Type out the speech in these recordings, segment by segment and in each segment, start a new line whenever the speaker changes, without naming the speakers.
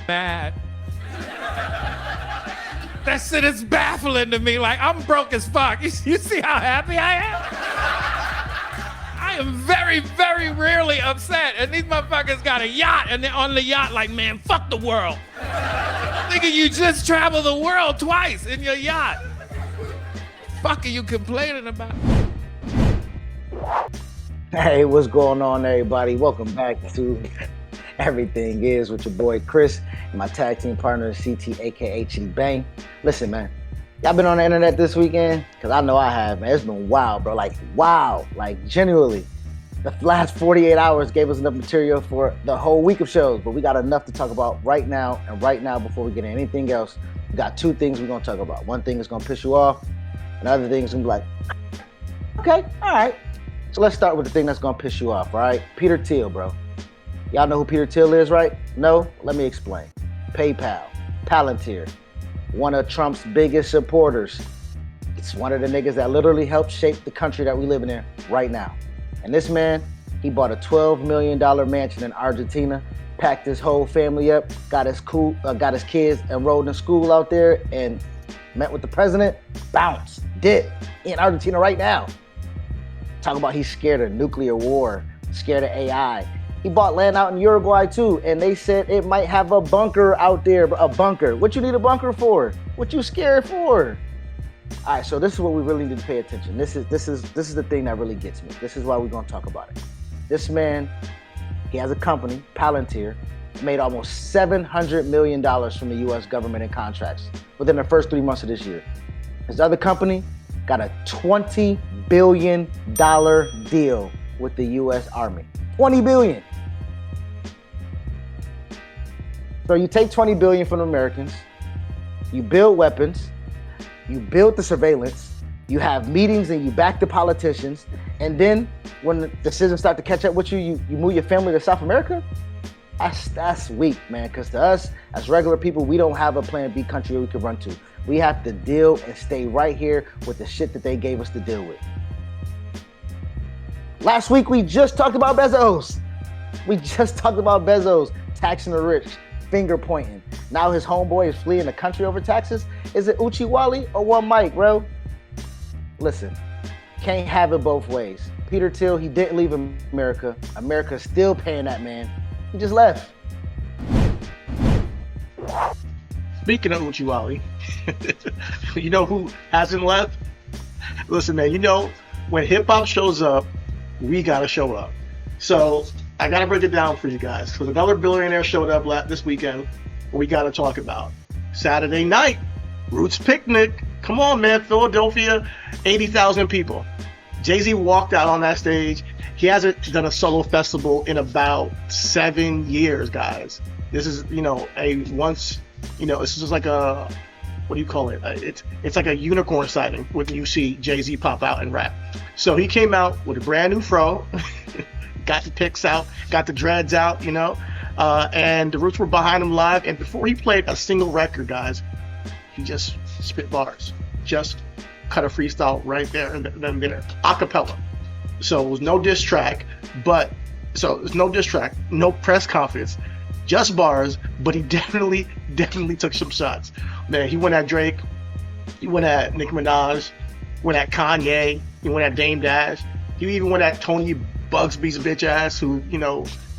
mad. That shit is baffling to me. Like, I'm broke as fuck. You see how happy I am? I am very, very rarely upset. And these motherfuckers got a yacht, and they're on the yacht like, man, fuck the world. Nigga, you just traveled the world twice in your yacht. Fuck are you complaining about?
Hey, what's going on, everybody? Welcome back to Everything Is with your boy Chris and my tag team partner CT, aka Chidi Bang. Listen, man, y'all been on the internet this weekend? Cause I know I have, man. It's been wild, bro. Like, wow. Like, genuinely. The last 48 hours gave us enough material for the whole week of shows, but we got enough to talk about right now. And right now, before we get into anything else, we got two things we're gonna talk about. One thing is gonna piss you off. Another thing is gonna be like, okay, all right. So let's start with the thing that's gonna piss you off, all right? Peter Thiel, bro. Y'all know who Peter Thiel is, right? No? Let me explain. PayPal, Palantir, one of Trump's biggest supporters. It's one of the niggas that literally helped shape the country that we live in right now. And this man, he bought a $12 million mansion in Argentina, packed his whole family up, got his kids enrolled in school out there, and met with the president, bounced, did, in Argentina right now. Talk about he's scared of nuclear war, scared of AI. He bought land out in Uruguay too, and they said it might have a bunker out there, a bunker. What you need a bunker for? What you scared for? All right, so this is what we really need to pay attention. This is the thing that really gets me. This is why we're gonna talk about it. This man, he has a company, Palantir, made almost $700 million from the US government in contracts within the first 3 months of this year. His other company got a $20 billion deal with the US Army. 20 billion. So you take 20 billion from the Americans, you build weapons, you build the surveillance, you have meetings and you back the politicians, and then when the decisions start to catch up with you, you move your family to South America? That's weak, man, because to us, as regular people, we don't have a plan B country we can run to. We have to deal and stay right here with the shit that they gave us to deal with. Last week, we just talked about Bezos. Taxing the rich, finger pointing. Now his homeboy is fleeing the country over taxes. Is it Uchi Wally or one Mike, bro? Listen, can't have it both ways. Peter Thiel, he didn't leave America. America's still paying that man. He just left.
Speaking of Uchi Wally, you know who hasn't left? Listen, man, you know, when hip hop shows up, we gotta show up. So I gotta break it down for you guys, because another billionaire showed up this weekend. We gotta talk about Saturday night, Roots Picnic. Come on, man, Philadelphia, 80,000 people. Jay-Z walked out on that stage. He hasn't done a solo festival in about 7 years, guys. This is, it's just like a, what do you call it? It's like a unicorn sighting when you see Jay-Z pop out and rap. So he came out with a brand new fro, got the pics out, got the dreads out, and the Roots were behind him live. And before he played a single record, guys, he just spit bars, just cut a freestyle right there and then there, acapella. So it was no diss track, no press conference, just bars, but he definitely took some shots. Man, he went at Drake, he went at Nicki Minaj, went at Kanye, he went at Dame Dash, he even went at Tony Buzbee's bitch ass, who,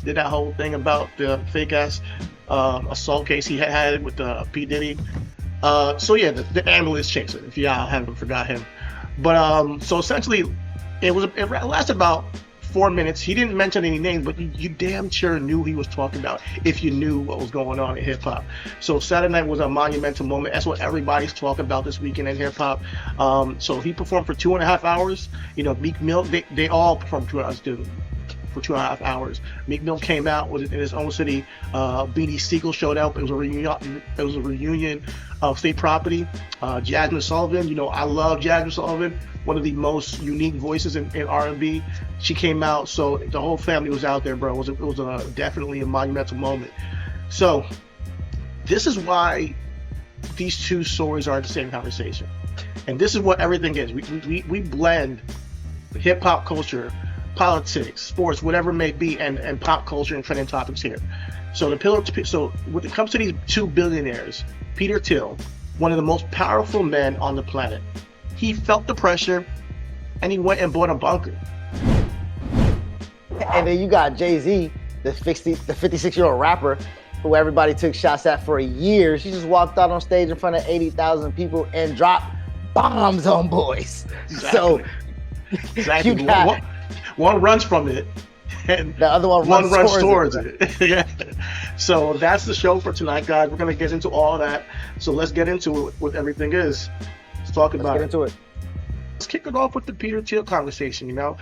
did that whole thing about the fake ass assault case he had with P. Diddy. The ambulance chaser, if y'all haven't forgot him. But so essentially, it lasted about 4 minutes. He didn't mention any names, but you damn sure knew he was talking about if you knew what was going on in hip hop. So Saturday night was a monumental moment. That's what everybody's talking about this weekend in hip hop. So he performed for 2.5 hours. Meek Mill, they all performed 2 hours too. For 2.5 hours. Meek Mill came out in his own city. Beanie Siegel showed up. It was a reunion of State Property. Jasmine Sullivan, I love Jasmine Sullivan, one of the most unique voices in R&B. She came out, so the whole family was out there, bro. It was definitely a monumental moment. So this is why these two stories are the same conversation, and this is what everything is. We blend hip hop culture, politics, sports, whatever it may be, and pop culture and trending topics here. So when it comes to these two billionaires, Peter Thiel, one of the most powerful men on the planet, he felt the pressure and he went and bought a bunker.
And then you got Jay-Z, the 56-year-old rapper who everybody took shots at for years. She just walked out on stage in front of 80,000 people and dropped bombs on boys.
Exactly.
So
exactly.
You got,
one runs from it, and
the other one
runs towards it. Yeah. So that's the show for tonight, guys. We're gonna get into all that. So let's get into it. What everything is. Let's talk about it.
Let's get into it.
Let's kick it off with the Peter Thiel conversation. You know,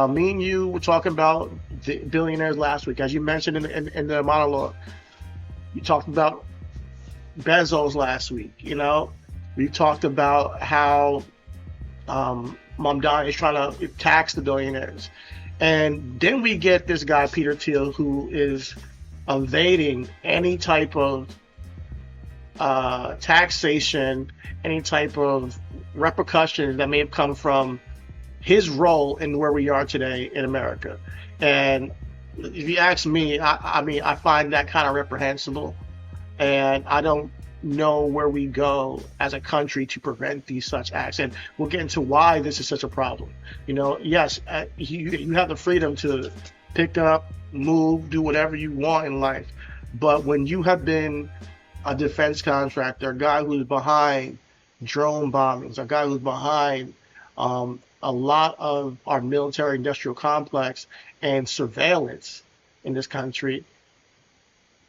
me and you were talking about the billionaires last week, as you mentioned in the monologue. You talked about Bezos last week. You know, we talked about how Mamdani is trying to tax the billionaires, and then we get this guy Peter Thiel who is evading any type of taxation, any type of repercussions that may have come from his role in where we are today in America. And if you ask me, I mean, I find that kind of reprehensible, and I don't know where we go as a country to prevent these such acts. And we'll get into why this is such a problem. You know, yes, you have the freedom to pick up, move, do whatever you want in life, but when you have been a defense contractor, a guy who's behind drone bombings, a guy who's behind a lot of our military industrial complex and surveillance in this country,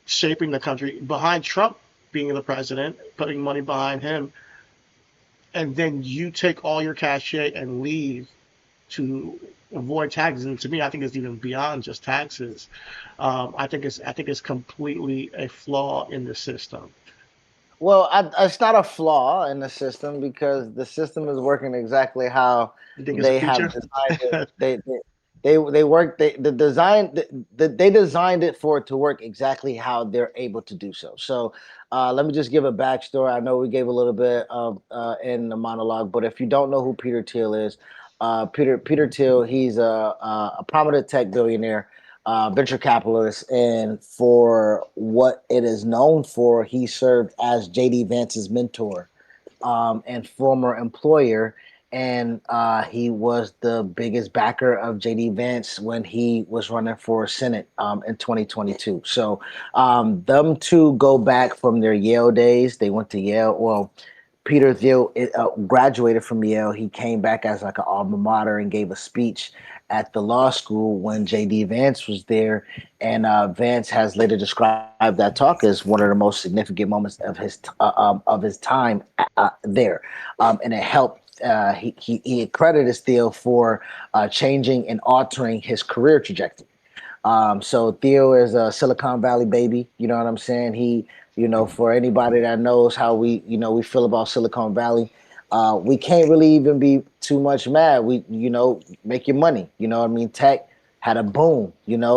shaping the country, behind Trump being the president, putting money behind him, and then you take all your cachet and leave to avoid taxes. And to me, I think it's even beyond just taxes. I think it's completely a flaw in the system.
Well, it's not a flaw in the system because the system is working exactly how they have designed it. They designed it for it to work exactly how they're able to do so. So let me just give a backstory. I know we gave a little bit of in the monologue, but if you don't know who Peter Thiel is, Peter Thiel, he's a prominent tech billionaire, venture capitalist, and for what it is known for, he served as JD Vance's mentor and former employer. And he was the biggest backer of JD Vance when he was running for Senate in 2022. So them two go back from their Yale days. They went to Yale. Well, Peter Thiel graduated from Yale. He came back as like an alma mater and gave a speech at the law school when JD Vance was there. And Vance has later described that talk as one of the most significant moments of his time there. And it helped. He credited Thiel for changing and altering his career trajectory. So Thiel is a Silicon Valley baby. You know what I'm saying? He, for anybody that knows how we feel about Silicon Valley, we can't really even be too much mad. We, make your money. You know what I mean? Tech had a boom.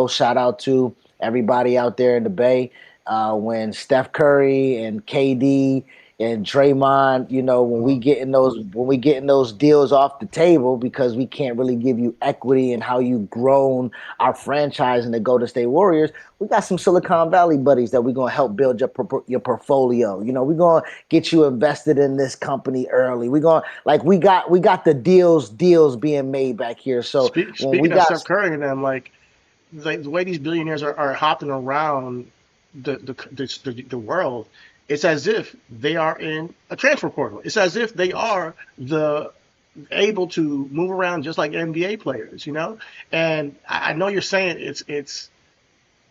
Shout out to everybody out there in the Bay when Steph Curry and KD and Draymond, when we getting those deals off the table because we can't really give you equity in how you've grown our franchise in the Golden State Warriors, we got some Silicon Valley buddies that we're gonna help build your portfolio. We're gonna get you invested in this company early. We got the deals being made back here. So
speaking of Steph Curry and them, like the way these billionaires are hopping around the world. It's as if they are in a transfer portal. It's as if they are able to move around just like NBA players, And I know you're saying it's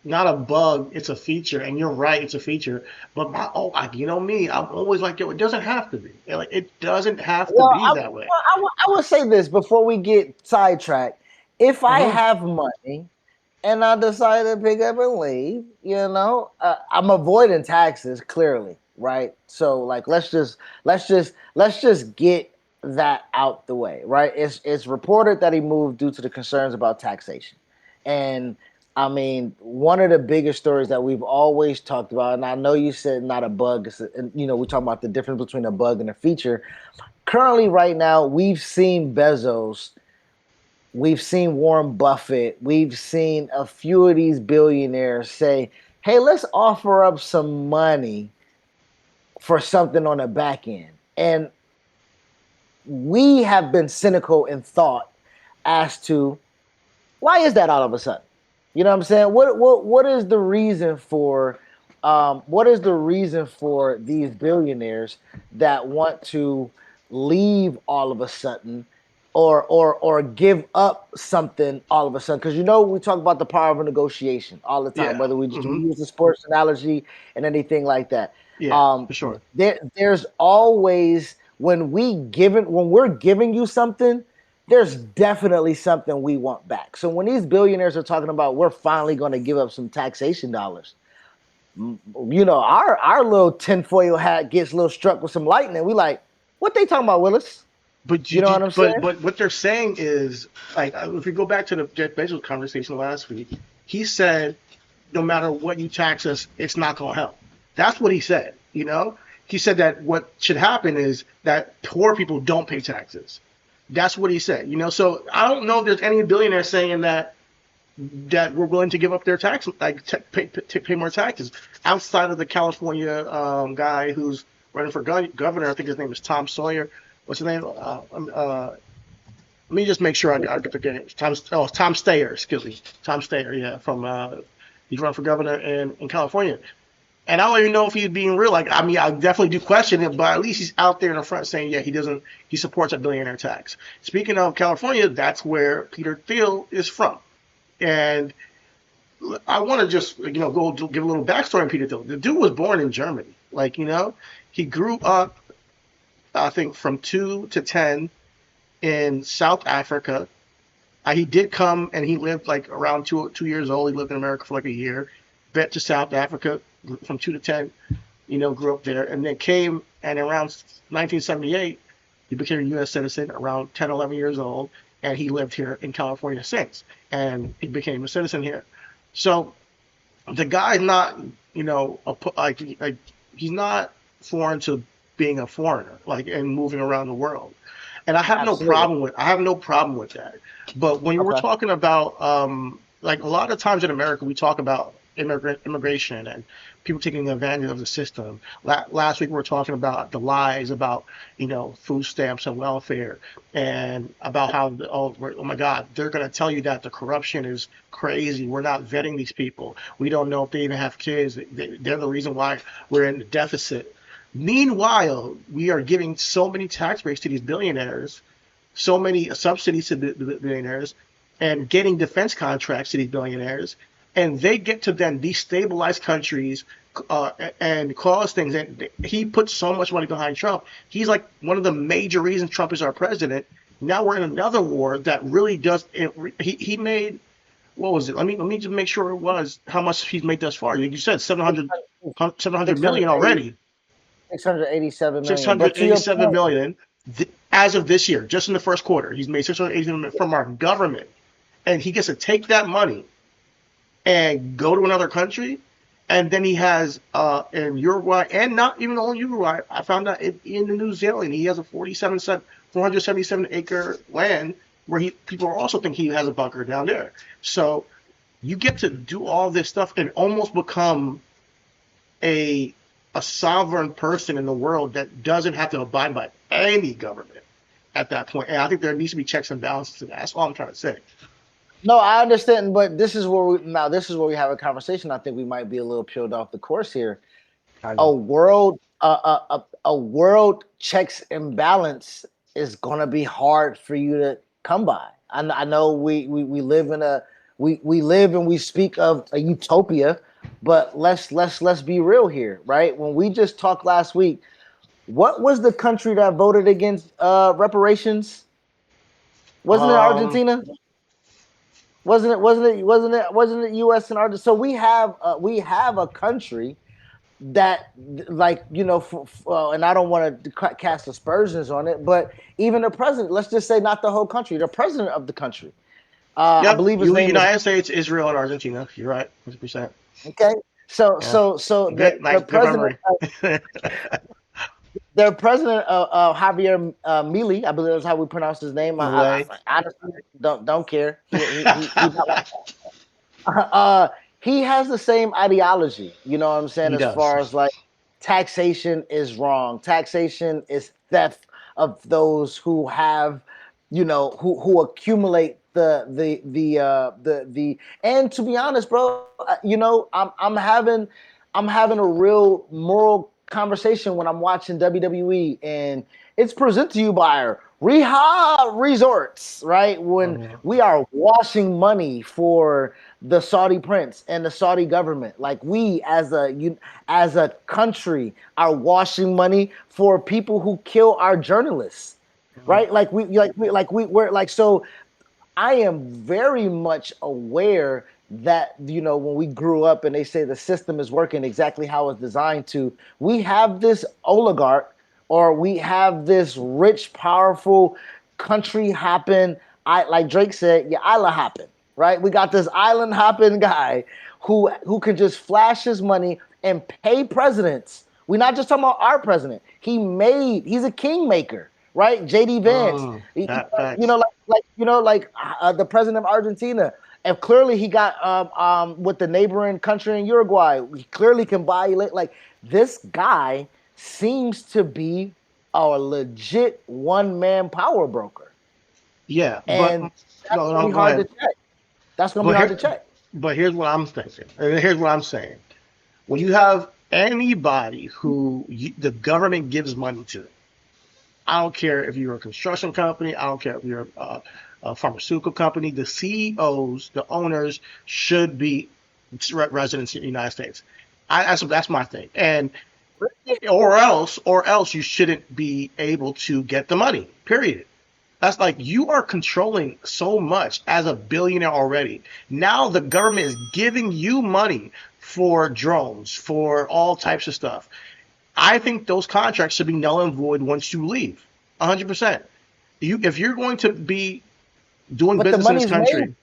not a bug, it's a feature, and you're right, it's a feature. But me, I'm always like, it doesn't have to be. Like, it doesn't have to be that way.
Well, I will say this before we get sidetracked. If I have money and I decide to pick up and leave, I'm avoiding taxes clearly, right? So like, let's just get that out the way, right? It's reported that he moved due to the concerns about taxation. And I mean, one of the biggest stories that we've always talked about, and I know you said not a bug, we talk about the difference between a bug and a feature. Currently, right now, we've seen Bezos, we've seen Warren Buffett, we've seen a few of these billionaires say, hey, let's offer up some money for something on the back end. And we have been cynical in thought as to why is that all of a sudden? You know what I'm saying? What is the reason for these billionaires that want to leave all of a sudden or give up something all of a sudden? Because we talk about the power of negotiation all the time,
Yeah.
whether we just use the sports analogy and anything like that.
Yeah, for sure.
There's always when we're giving you something, there's definitely something we want back. So when these billionaires are talking about we're finally going to give up some taxation dollars, our little tinfoil hat gets a little struck with some lightning. We like, what they talking about, Willis?
But
You know what I'm saying?
but what they're saying is, like, if we go back to the Jeff Bezos conversation last week, he said, no matter what you tax us, it's not going to help. That's what he said. He said that what should happen is that poor people don't pay taxes. That's what he said. So I don't know if there's any billionaire saying that we're willing to give up their tax, like pay more taxes, outside of the California guy who's running for governor. I think his name is Tom Sawyer. What's his name? Let me just make sure I get the name. Tom Steyer. Excuse me, Tom Steyer. Yeah, from he's running for governor in California. And I don't even know if he's being real. Like, I mean, I definitely do question it, but at least he's out there in the front saying, yeah, he supports a billionaire tax. Speaking of California, that's where Peter Thiel is from. And I want to just, go give a little backstory on Peter Thiel. The dude was born in Germany. Like, he grew up, I think, from 2 to 10 in South Africa. He did come and he lived like around 2 years old. He lived in America for like a year. Went to South Africa from 2 to 10, grew up there, and then came, and around 1978, he became a U.S. citizen around 10, 11 years old, and he lived here in California since, and he became a citizen here. So the guy's not, he's not foreign to being a foreigner, like, and moving around the world. And I have no problem with that. But when we're talking about, like, a lot of times in America, we talk about immigration and people taking advantage of the system. Last week we were talking about the lies about food stamps and welfare, and about how oh my God, they're going to tell you that the corruption is crazy. We're not vetting these people. We don't know if they even have kids. They're the reason why we're in the deficit. Meanwhile, we are giving so many tax breaks to these billionaires, so many subsidies to the billionaires, and getting defense contracts to these billionaires. And they get to then destabilize countries and cause things. And he put so much money behind Trump. He's like one of the major reasons Trump is our president. Now we're in another war that really does. He made, what was it? Let me just make sure it was how much he's made thus far. You said 700 million already.
687 million.
687 million as of this year, just in the first quarter. He's made 687 million from our government, and he gets to take that money and go to another country. And then he has in Uruguay, and not even only Uruguay, I found out in New Zealand, he has a 477 acre land where people also think he has a bunker down there. So you get to do all this stuff and almost become a sovereign person in the world that doesn't have to abide by any government at that point. And I think there needs to be checks and balances to that. That's all I'm trying to say.
No, I understand, but this is where we have a conversation. I think we might be a little peeled off the course here. A world checks and balance is gonna be hard for you to come by. I know we live in we live and we speak of a utopia, but let's be real here, right? When we just talked last week, what was the country that voted against reparations? Wasn't it Argentina? Wasn't it U.S. and Argentina? So we have a country that, like, and I don't want to cast aspersions on it, but even the president, let's just say not the whole country, the president of the country, I believe his name
United States, Israel, and Argentina. You're right, 100%.
Okay, so the president. The president of Javier Milei, I believe that's how we pronounce his name. I honestly don't care. he has the same ideology. You know what I'm saying?
He
As
does.
far as like taxation is wrong, taxation is theft of those who have, who accumulate the. And to be honest, bro, I'm having a real moral conversation when I'm watching WWE, and it's presented to you by Rehab Resorts, right? When we are washing money for the Saudi prince and the Saudi government, like we as a country are washing money for people who kill our journalists, right? We're like so. I am very much aware that when we grew up and they say the system is working exactly how it's designed to, we have this oligarch or we have this rich, powerful country hopping. I like Drake said, yeah, island hopping, right? We got this island hopping guy who can just flash his money and pay presidents. We're not just talking about our president. He's a kingmaker, right? JD Vance.
Facts.
The president of Argentina. And clearly he got with the neighboring country in Uruguay. He clearly can buy like this guy seems to be a legit one-man power broker.
Yeah,
and
but
that's
no,
gonna
no,
be
go
hard
ahead.
to check. That's gonna be hard to check.
But here's what I'm thinking, and here's what I'm saying. When you have anybody who the government gives money to, I don't care if you're a construction company, I don't care if you're a pharmaceutical company, the CEOs, the owners should be residents in the United States. That's my thing. And or else you shouldn't be able to get the money. Period. That's like you are controlling so much as a billionaire already. Now the government is giving you money for drones, for all types of stuff. I think those contracts should be null and void once you leave. 100%. If you're going to be doing
But the
business in this
money's
country,
made.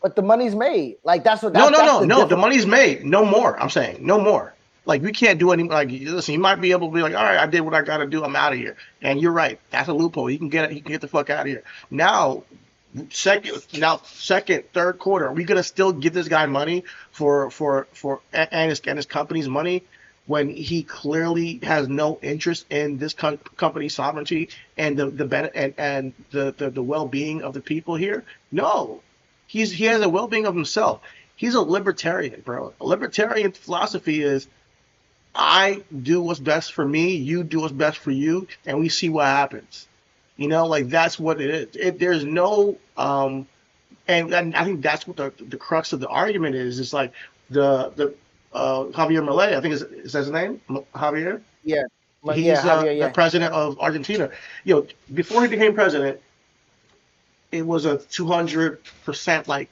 But the money's made. Like that's what
no,
that's
no,
that's
no,
the
no. The
difference.
money's made. No more. I'm saying no more. Like we can't do any. Like listen, you might be able to be like, all right, I did what I got to do. I'm out of here. And you're right. That's a loophole. He can get it. He can get the fuck out of here. Now, second, third quarter, are we gonna still give this guy money and his company's money when he clearly has no interest in this company's sovereignty and the well-being of the people here? No, he has a well-being of himself. He's a libertarian, bro. A libertarian philosophy is I do what's best for me, you do what's best for you, and we see what happens. Like that's what it is. There's no and I think that's what the crux of the argument is. It's like the Javier Milei, I think is that his name? Javier?
Yeah.
He's
Javier,
the
yeah.
president of Argentina. Before he became president, it was a 200% like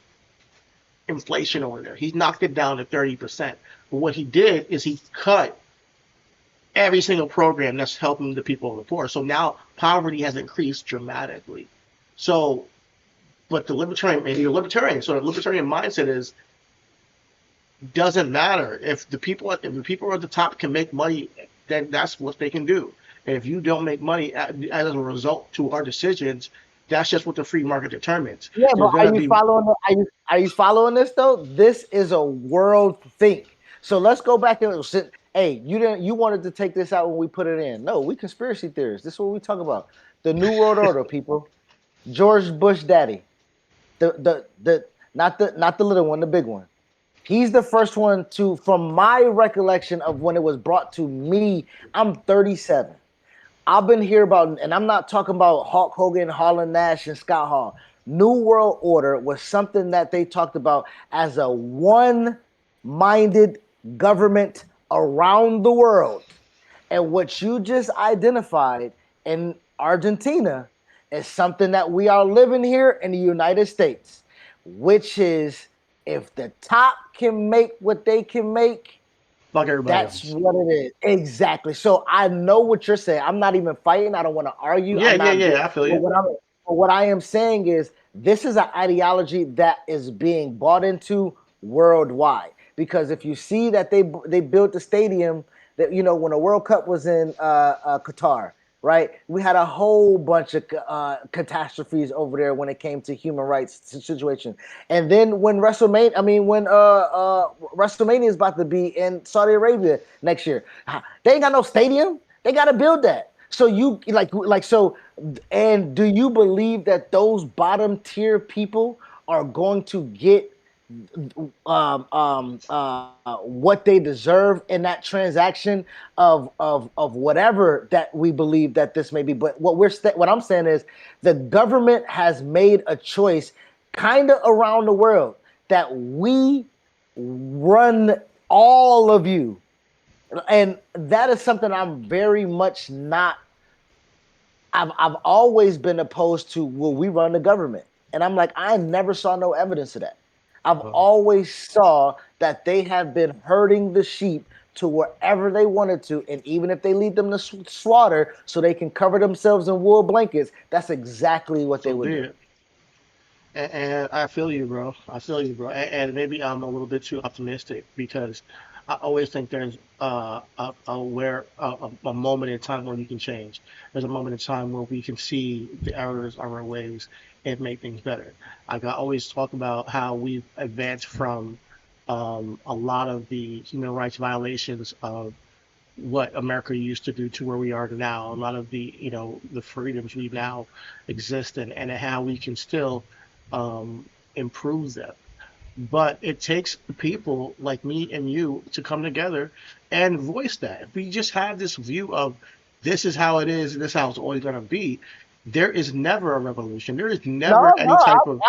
inflation over there. He knocked it down to 30%. But what he did is he cut every single program that's helping the people of the poor. So now poverty has increased dramatically. So, but the libertarian, and you're a libertarian, so the libertarian mindset is doesn't matter if the people at the top can make money, then that's what they can do. And if you don't make money as a result to our decisions, that's just what the free market determines.
Yeah, but are you following? Are you following this though? This is a world think. So let's go back and sit. Hey, you wanted to take this out when we put it in. No, we conspiracy theorists. This is what we talk about. The New World Order, people. George Bush daddy. The not the little one, the big one. He's the first one to, from my recollection of when it was brought to me, I'm 37. I've been here about, and I'm not talking about Hulk Hogan, Harlan Nash, and Scott Hall. New World Order was something that they talked about as a one-minded government around the world. And what you just identified in Argentina is something that we are living here in the United States, which is if the top can make what they can make,
like everybody
that's
else.
what it is. Exactly. So I know what you're saying. I'm not even fighting. I don't want to argue.
Yeah, I feel you.
What I am saying is this is an ideology that is being bought into worldwide. Because if you see that they built the stadium that, when the World Cup was in Qatar, right? We had a whole bunch of catastrophes over there when it came to human rights situation. And then when WrestleMania is about to be in Saudi Arabia next year, they ain't got no stadium. They got to build that. So you so, and do you believe that those bottom tier people are going to get what they deserve in that transaction of whatever that we believe that this may be? But what I'm saying is the government has made a choice, kind of around the world, that we run all of you, and that is something I'm very much not. I've always been opposed to, will we run the government? And I'm like, I never saw no evidence of that. I've always saw that they have been herding the sheep to wherever they wanted to, and even if they lead them to slaughter so they can cover themselves in wool blankets, that's exactly what they
So
would
be
do.
it. And I feel you, bro. I feel you, bro. And maybe I'm a little bit too optimistic because I always think there's a moment in time where we can change. There's a moment in time where we can see the errors of our ways and make things better. Like I always talk about how we've advanced from a lot of the human rights violations of what America used to do to where we are now. A lot of the freedoms we now exist in, and how we can still improve them. But it takes people like me and you to come together and voice that. If we just have this view of this is how it is, and this is how it's always going to be, there is never a revolution. There is
No,
never
no,
any type of.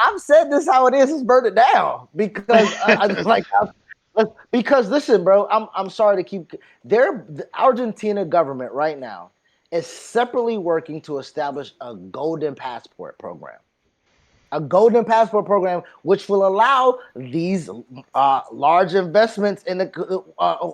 I've said this how it is burn it down because because listen, bro, I'm sorry to keep the Argentina government right now is separately working to establish a golden passport program. A golden passport program which will allow these large investments in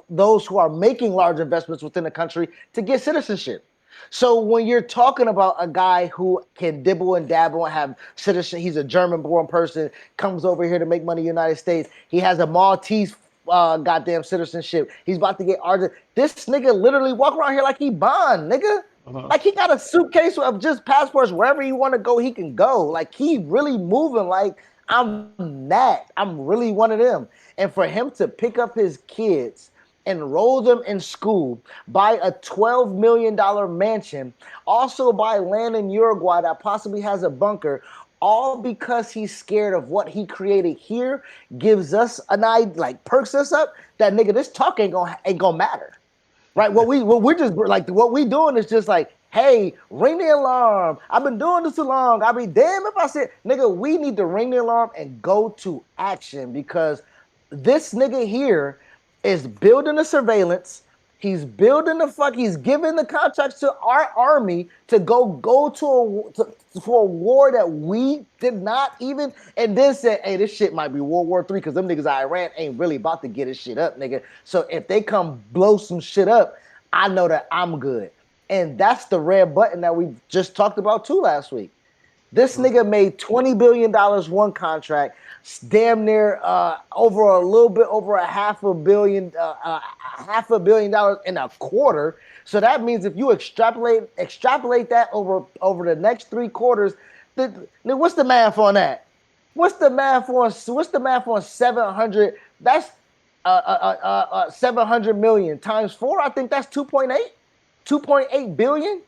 those who are making large investments within the country to get citizenship. So when you're talking about a guy who can dibble and dabble and have citizenship, he's a German-born person, comes over here to make money in the United States. He has a Maltese goddamn citizenship. He's about to get Argent. This nigga literally walk around here like he Bond, nigga.
uh,
Like he got a suitcase of just passports. Wherever he want to go, he can go. Like he really moving like I'm that. I'm really one of them. And for him to pick up his kids, enroll them in school, buy a $12 million mansion, also buy land in Uruguay that possibly has a bunker, all because he's scared of what he created here, gives us an idea, like perks us up. That nigga, this talk ain't gonna matter. Right? We're just like what we doing is just like, hey, ring the alarm. I've been doing this too long. I'll be damn if I said, nigga, we need to ring the alarm and go to action because this nigga here is building a surveillance. He's giving the contracts to our army to go for a war that we did not even, and then said, hey, this shit might be World War III because them niggas Iran ain't really about to get his shit up, nigga. So if they come blow some shit up, I know that I'm good. And that's the red button that we just talked about too last week. This nigga made $20 billion one contract, damn near over a little bit over a $500 million in a quarter. So that means if you extrapolate that over the next 3 quarters, what's the math on that? What's the math on 700? That's 700 million times four. I think that's 2.8 billion.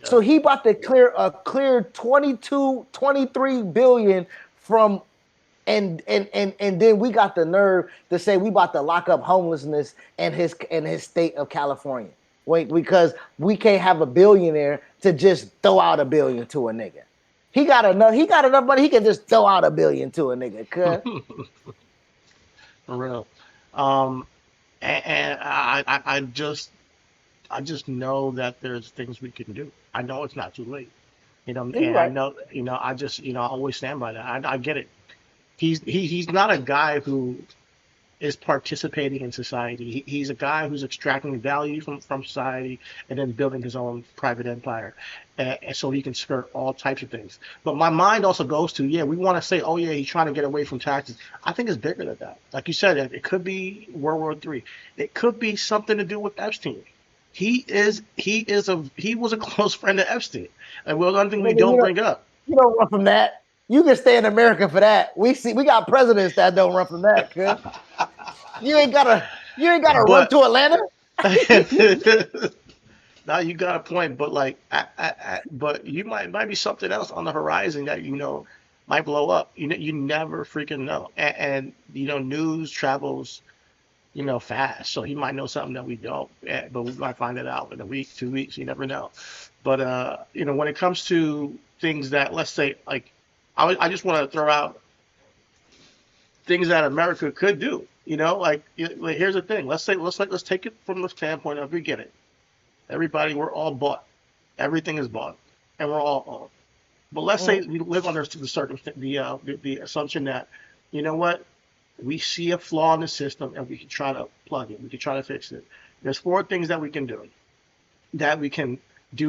So he about to clear 22, 23 billion from, and then we got the nerve to say we about to lock up homelessness in his state of California. Wait, because we can't have a billionaire to just throw out a billion to a nigga. He got enough money, he can just throw out a billion to a nigga.
For real. Um, and I just know that there's things we can do. I know it's not too late.
Yeah, you're
And I
right.
know, I just, I always stand by that. I get it. He's not a guy who is participating in society. He's a guy who's extracting value from society and then building his own private empire, and so he can skirt all types of things. But my mind also goes to, yeah, we want to say, oh yeah, he's trying to get away from taxes. I think it's bigger than that. Like you said, it could be World War III. It could be something to do with Epstein. He was a close friend of Epstein, and one thing we
Nigga,
don't bring up.
You don't run from that. You can stay in America for that. We got presidents that don't run from that. Cuz. You ain't gotta run
But
to Atlanta.
now you got a point, but like, but you might be something else on the horizon that might blow up. You never freaking know, and news travels fast. So he might know something that we don't, but we might find it out in a week, 2 weeks. You never know. But when it comes to things that, let's say, like, I just want to throw out things that America could do. Like, here's the thing. Let's take it from the standpoint of, we get it. Everybody, we're all bought. Everything is bought, and we're all owned. But let's say we live under the assumption that, you know what, we see a flaw in the system and we can try to plug it. We can try to fix it. There's 4 things that we can do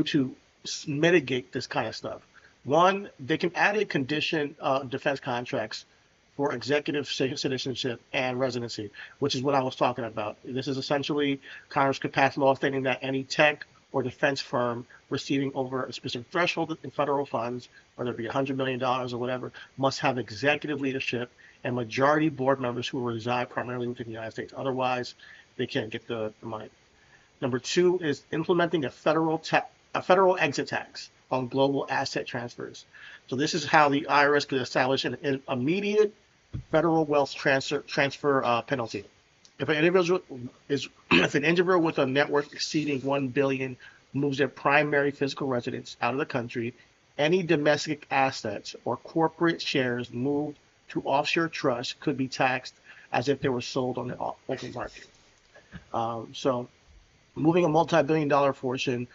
to mitigate this kind of stuff. One, they can add a condition defense contracts for executive citizenship and residency, which is what I was talking about. This is essentially, Congress could pass law stating that any tech or defense firm receiving over a specific threshold in federal funds, whether it be $100 million or whatever, must have executive leadership and majority board members who reside primarily within the United States. Otherwise, they can't get the money. Number 2 is implementing a federal exit tax on global asset transfers. So this is how the IRS could establish an immediate federal wealth transfer penalty. If an individual with a net worth exceeding $1 billion moves their primary physical residence out of the country, any domestic assets or corporate shares moved to offshore trusts could be taxed as if they were sold on the open market. So moving a multi-billion-dollar fortune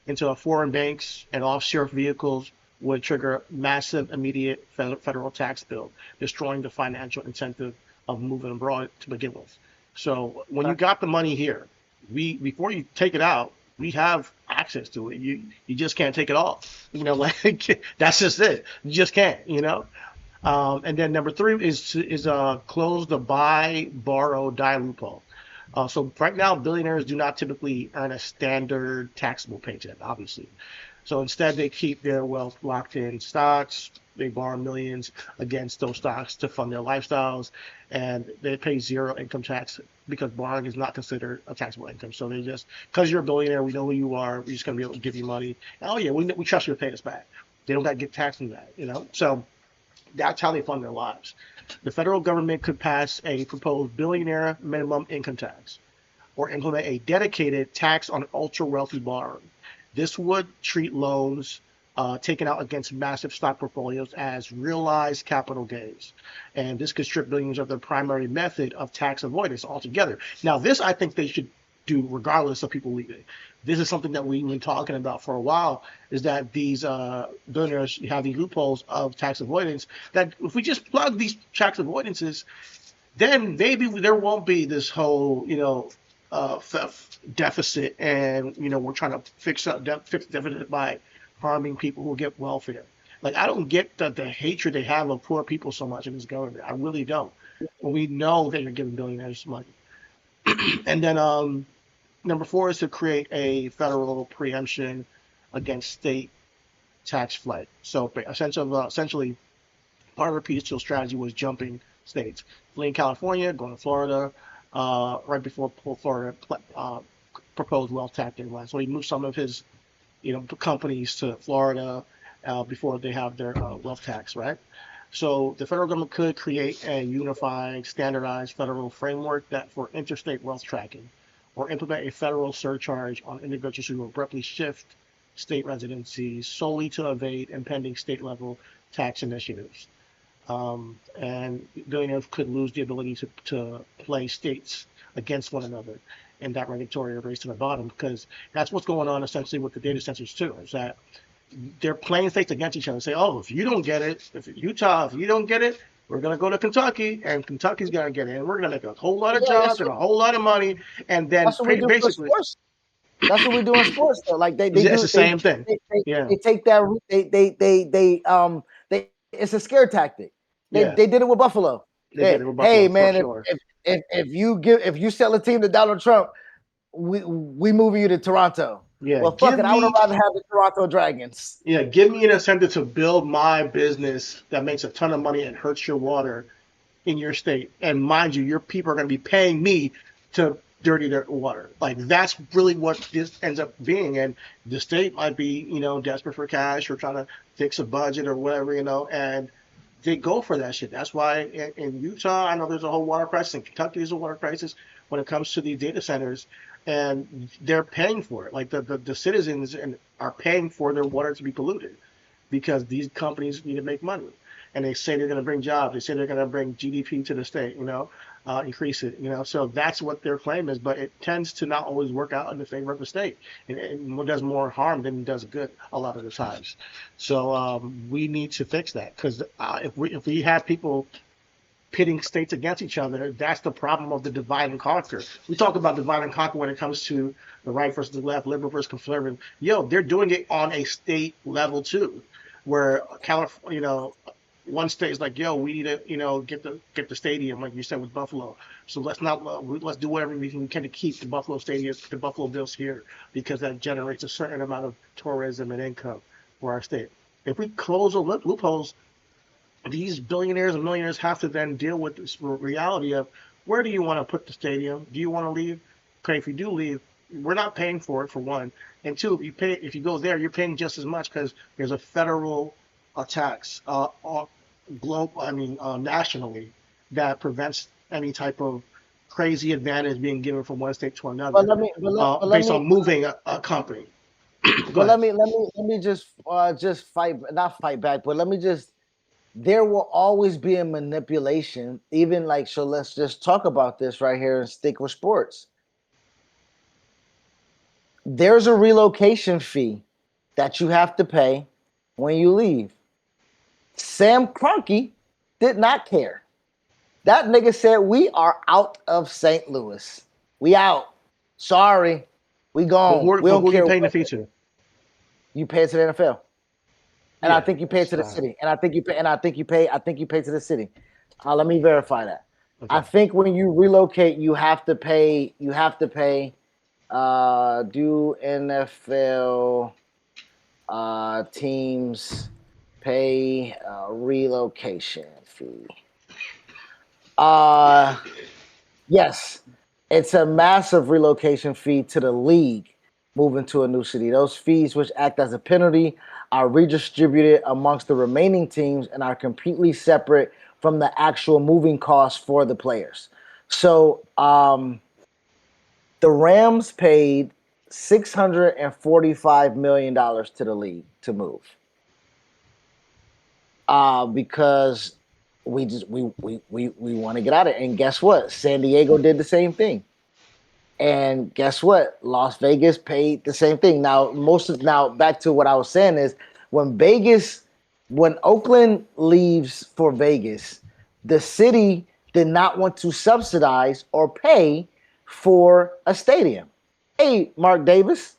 into foreign banks and offshore vehicles would trigger massive immediate federal tax bill, destroying the financial incentive of moving abroad to begin with. So when you got the money here, before you take it out, we have access to it. You just can't take it off. Like, that's just it. You just can't. And then number 3 is close the buy, borrow, die loophole. So right now, billionaires do not typically earn a standard taxable paycheck, obviously. So instead, they keep their wealth locked in stocks. They borrow millions against those stocks to fund their lifestyles, and they pay 0 income tax because borrowing is not considered a taxable income. So they just, because you're a billionaire, we know who you are. We're just going to be able to give you money. Oh yeah, we trust you to pay us back. They don't got to get taxed on that, So that's how they fund their lives. The federal government could pass a proposed billionaire minimum income tax, or implement a dedicated tax on ultra wealthy borrowing. This would treat loans taken out against massive stock portfolios as realized capital gains. And this could strip billions of their primary method of tax avoidance altogether. Now, this I think they should do regardless of people leaving. This is something that we've been talking about for a while, is that these billionaires have these loopholes of tax avoidance, that if we just plug these tax avoidances, then maybe there won't be this whole, deficit, and we're trying to fix deficit by harming people who get welfare. Like, I don't get the hatred they have of poor people so much in this government. I really don't. When we know that you're giving billionaires money. And then number 4 is to create a federal preemption against state tax flight. So essentially, part of the Peter Thiel strategy was jumping states, fleeing California, going to Florida, right before Florida proposed wealth tax deadline. So he moved some of his, companies to Florida before they have their wealth tax, right? So the federal government could create a unified, standardized federal framework that for interstate wealth tracking, or implement a federal surcharge on individuals who abruptly shift state residencies solely to evade impending state-level tax initiatives. And billionaires could lose the ability to play states against one another in that regulatory race to the bottom, because that's what's going on essentially with the data centers too, is that they're playing states against each other. Say, oh, if you don't get it, if you don't get it, we're going to go to Kentucky, and Kentucky's going to get it, and we're going to make a whole lot of jobs and a whole lot of money, and then
that's what we do
basically.
That's what we do in sports, though. Like they
it's
do
the same thing.
They take that. It's a scare tactic. They did it with Buffalo.
They did it with Buffalo,
hey man,
for sure.
if you sell a team to Donald Trump, we moving you to Toronto.
Yeah,
Well, fuck
give
it. I would
me
rather have the Toronto Dragons.
yeah, give me an incentive to build my business that makes a ton of money and hurts your water in your state. And mind you, your people are going to be paying me to dirty their water. Like that's really what this ends up being. And the state might be, desperate for cash or trying to fix a budget or whatever, and they go for that shit. That's why in Utah, I know there's a whole water crisis. In Kentucky, there's a water crisis when it comes to these data centers, and they're paying for it. Like the citizens are paying for their water to be polluted because these companies need to make money. And they say they're going to bring jobs. They say they're going to bring GDP to the state, increase it, So that's what their claim is. But it tends to not always work out in the favor of the state. It does more harm than it does good a lot of the times. So we need to fix that because if we have people pitting states against each other, that's the problem of the divide and conquer. We talk about divide and conquer when it comes to the right versus the left, liberal versus conservative. They're doing it on a state level too, where California, one state is like, we need to, get the stadium, like you said with Buffalo. So let's do whatever we can to keep the Buffalo Stadium, the Buffalo Bills here, because that generates a certain amount of tourism and income for our state. If we close the loopholes, these billionaires and millionaires have to then deal with this reality of where do you want to put the stadium? Do you want to leave? Okay, if you do leave, we're not paying for it, for one, and two, if you go there, you're paying just as much because there's a federal tax, nationally, that prevents any type of crazy advantage being given from one state to another, based on moving a company.
But let me just not fight back, but let me just. There will always be a manipulation, even so. Let's just talk about this right here and stick with sports. There's a relocation fee that you have to pay when you leave. Sam Kroenke did not care. That nigga said, we are out of St. Louis. We out. Sorry. We gone. We don't care.
You paying the fee to?
You pay it to the NFL. And I think you pay it to the city. And I think you pay to the city. Let me verify that. Okay. I think when you relocate, you have to pay do NFL teams pay relocation fee? Yes. It's a massive relocation fee to the league moving to a new city. Those fees, which act as a penalty, are redistributed amongst the remaining teams and are completely separate from the actual moving costs for the players. So the Rams paid $645 million to the league to move because we want to get out of it. And guess what? San Diego did the same thing. And guess what? Las Vegas paid the same thing. Now back to what I was saying is when Oakland leaves for Vegas, the city did not want to subsidize or pay for a stadium. Hey, Mark Davis,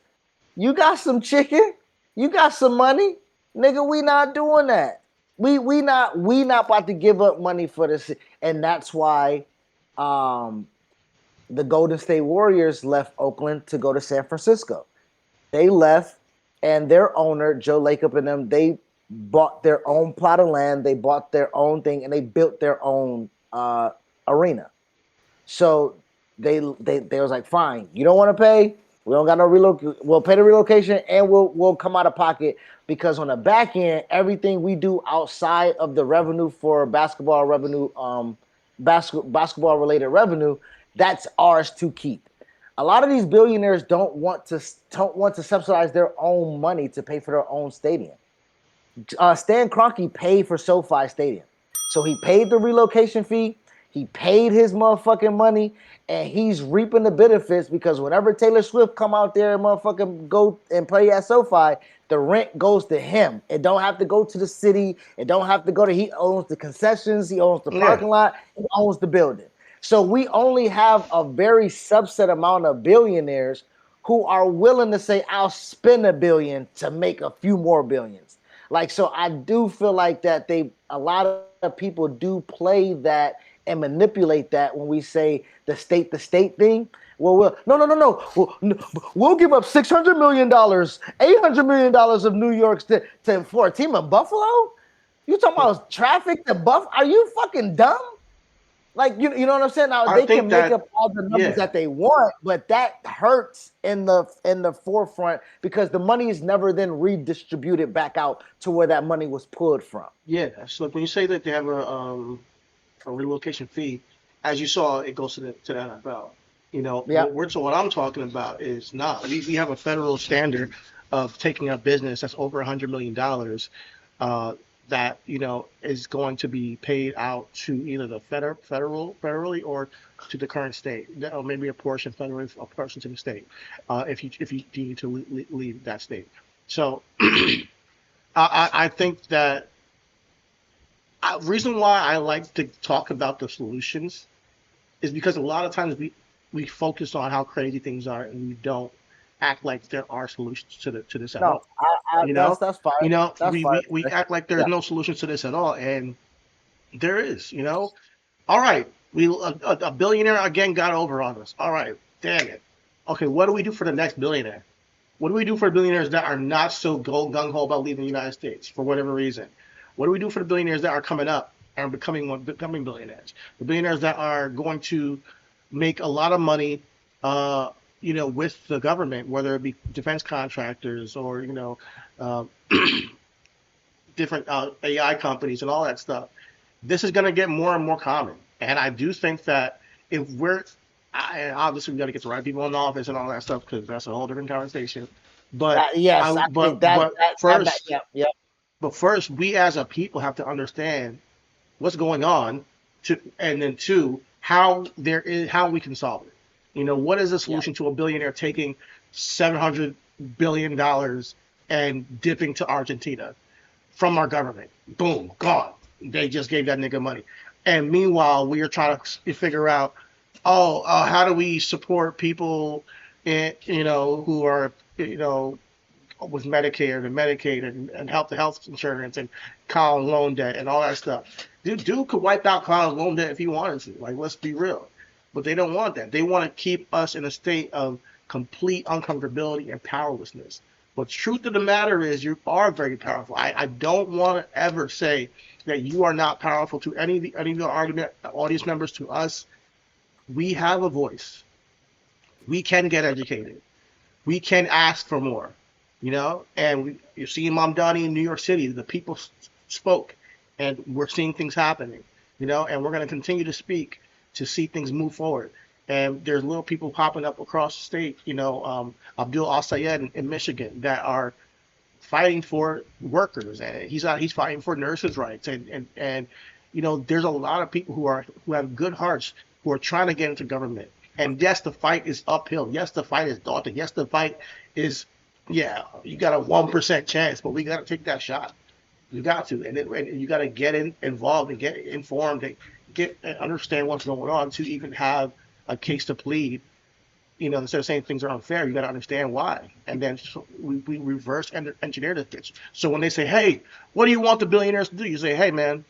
you got some chicken? You got some money? Nigga, we not doing that. We not about to give up money for this. And that's why the Golden State Warriors left Oakland to go to San Francisco. They left, and their owner, Joe Lacob and them, they bought their own plot of land, they bought their own thing, and they built their own arena. So they was like, fine, you don't want to pay? We don't got no relocation. We'll pay the relocation, and we'll come out of pocket, because on the back end, everything we do outside of the revenue for basketball revenue, basketball related revenue, that's ours to keep. A lot of these billionaires don't want to subsidize their own money to pay for their own stadium. Stan Kroenke paid for SoFi Stadium, so he paid the relocation fee. He paid his motherfucking money, and he's reaping the benefits, because whenever Taylor Swift come out there and motherfucking go and play at SoFi, the rent goes to him. It don't have to go to the city. It don't have to go to. He owns the concessions. He owns the parking lot. He owns the building. So we only have a very subset amount of billionaires who are willing to say, I'll spend $1 billion to make a few more billions. So I do feel like that a lot of people do play that and manipulate that when we say the state thing. well, no. We'll give up $600 million, $800 million of New York for a team of Buffalo. You talking about traffic to Buff? Are you fucking dumb? Like you know what I'm saying? Now they can make up all the numbers that they want, but that hurts in the forefront because the money is never then redistributed back out to where that money was pulled from.
Yeah, so like when you say that they have a relocation fee, as you saw, it goes to the NFL. You know,
Yeah.
what I'm talking about is not. We have a federal standard of taking a business that's over $100 million, that is going to be paid out to either the federally or to the current state, or maybe a portion federally, a portion to the state, if you need to leave that state. So I think that reason why I like to talk about the solutions is because a lot of times we focus on how crazy things are and we don't act like there are solutions to this at all.
That's fine. That's fine.
We act like there's no solutions to this at all, and there is. All right, a billionaire again got over on us. All right, damn it. Okay, what do we do for the next billionaire? What do we do for billionaires that are not so gung ho about leaving the United States for whatever reason? What do we do for the billionaires that are coming up and becoming billionaires? The billionaires that are going to make a lot of money, with the government, whether it be defense contractors or different AI companies and all that stuff. This is going to get more and more common, and I do think that if obviously we got to get the right people in the office and all that stuff because that's a whole different conversation. But first, we as a people have to understand what's going on, and then two, how we can solve it. What is the solution to a billionaire taking $700 billion and dipping to Argentina from our government? Boom, gone. They just gave that nigga money. And meanwhile, we are trying to figure out, how do we support people, who are, with Medicare and Medicaid and health insurance and college loan debt and all that stuff. Dude could wipe out college loan debt if he wanted to. Like, let's be real. But they don't want that. They want to keep us in a state of complete uncomfortability and powerlessness. But truth of the matter is, you are very powerful. I don't want to ever say that you are not powerful to any of the audience members, to us. We have a voice. We can get educated. We can ask for more. And you see Mamdani in New York City, the people spoke, and we're seeing things happening, and we're going to continue to speak to see things move forward. And there's little people popping up across the state, Abdul Al-Sayed in Michigan, that are fighting for workers, and he's fighting for nurses' rights, and there's a lot of people who have good hearts who are trying to get into government. And yes, the fight is uphill. Yes, the fight is daunting. Yes, the fight is, you got a 1% chance, but we got to take that shot. You got to, and you got to get involved and get informed and understand what's going on to even have a case to plead. Instead of saying things are unfair, you got to understand why, and then we reverse engineer the pitch. So when they say, "Hey, what do you want the billionaires to do?" You say, "Hey, man,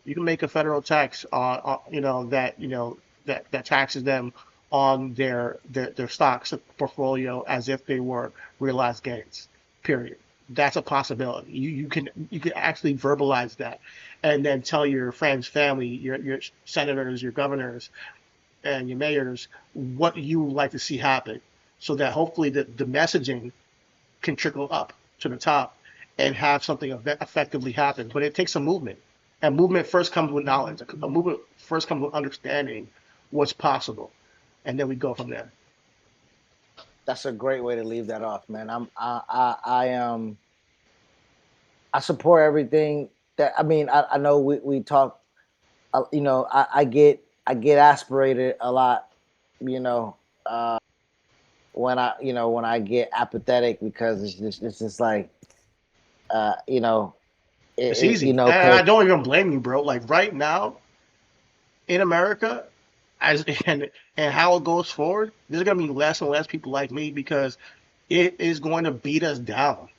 you can make a federal tax on that taxes them on their stocks portfolio as if they were realized gains. Period. That's a possibility. You can actually verbalize that, and then tell your friends, family, your senators, your governors, and your mayors what you would like to see happen, so that hopefully the messaging can trickle up to the top and have something effectively happen. But it takes a movement, and movement first comes with knowledge. A movement first comes with understanding what's possible, and then we go from there.
That's a great way to leave that off, man. I support everything that, I know we talk, I get aspirated a lot, when I get apathetic, because it's just like,
it's easy. And I don't even blame you, bro. Like right now in America, and how it goes forward, there's gonna be less and less people like me, because it is going to beat us down.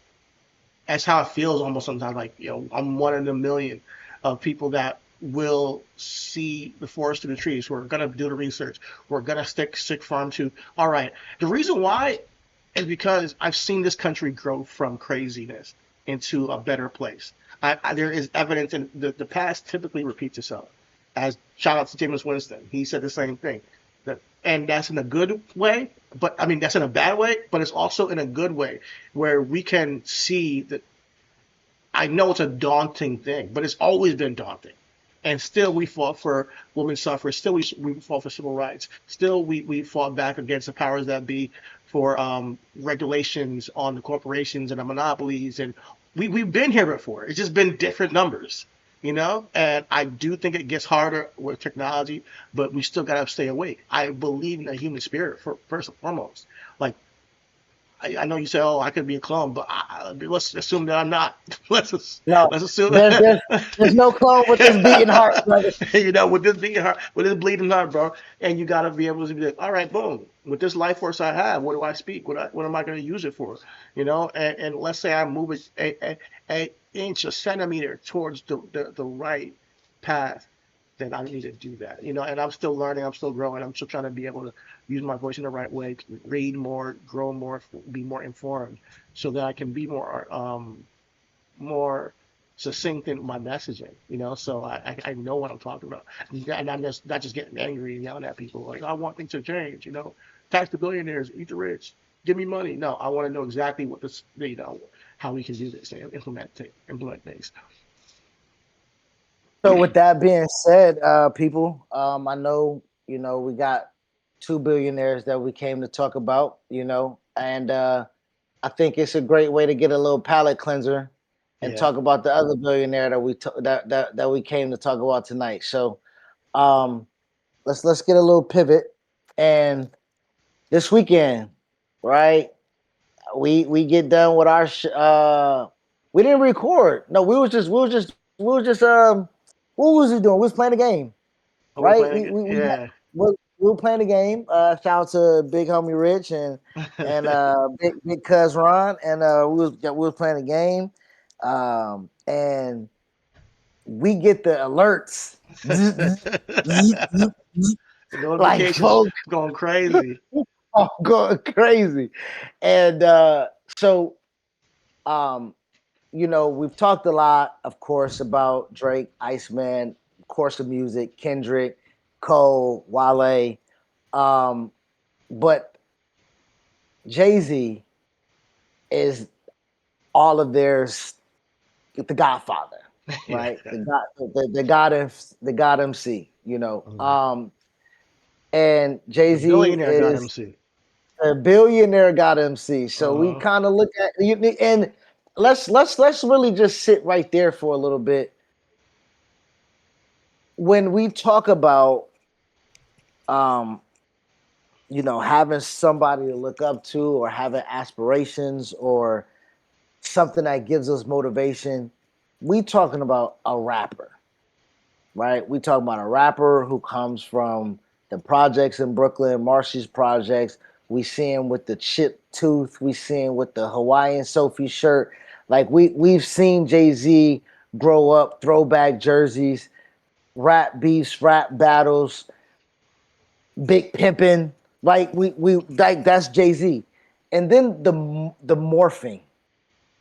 That's how it feels almost sometimes. Like, I'm one in a million of people that will see the forest through the trees, who are going to do the research, who are going to stick farm to. All right. The reason why is because I've seen this country grow from craziness into a better place. There is evidence, and the past typically repeats itself. As shout out to James Winston, he said the same thing. And that's in a good way, but I mean that's in a bad way, but it's also in a good way where we can see that. I know it's a daunting thing, but it's always been daunting. And still we fought for women's suffrage. Still we fought for civil rights. Still we fought back against the powers that be for regulations on the corporations and the monopolies. And we've been here before. It's just been different numbers, And I do think it gets harder with technology, but we still got to stay awake. I believe in the human spirit first and foremost. Like, I know you say, "Oh, I could be a clone," but let's assume that I'm not.
No,
Let's assume
there's no clone with this beating heart, brother.
with this beating heart, with this bleeding heart, bro. And you got to be able to be like, all right, boom. With this life force I have, what do I speak? What am I going to use it for? And let's say I move it a inch, a centimeter towards the right path, then I need to do that. And I'm still learning, I'm still growing, I'm still trying to be able to use my voice in the right way, read more, grow more, be more informed, so that I can be more succinct in my messaging. So I know what I'm talking about, and I'm just not just getting angry and yelling at people like I want things to change. Tax the billionaires, eat the rich, give me money. No, I want to know exactly what this, how we can do this and implement things.
So with that being said, people, I know, we got 2 billionaires that we came to talk about, and I think it's a great way to get a little palate cleanser and talk about the other billionaire that we came to talk about tonight. So let's get a little pivot. And this weekend, right? We get done with our we didn't record. No, we was just what was we doing? We was playing a game, right? We were playing a game. Shout out to Big Homie Rich and Big Cuz Ron, and we was playing a game, and we get the alerts, like folks
going crazy,
going crazy, and so we've talked a lot, of course, about Drake, Iceman, of course, of music, Kendrick, Cole, Wale, but Jay-Z is all of theirs, the Godfather, right? The God MC, and Jay-Z is a billionaire God MC. So we kind of look at and let's really just sit right there for a little bit. When we talk about having somebody to look up to or having aspirations or something that gives us motivation, we talking about a rapper, right? We talking about a rapper who comes from the projects in Brooklyn, Marcy's Projects. We see him with the chipped tooth. We see him with the Hawaiian Sophie shirt. Like we've seen Jay-Z grow up, throwback jerseys, rap beefs, rap battles, big pimping. Like we like that's Jay-Z. And then the morphing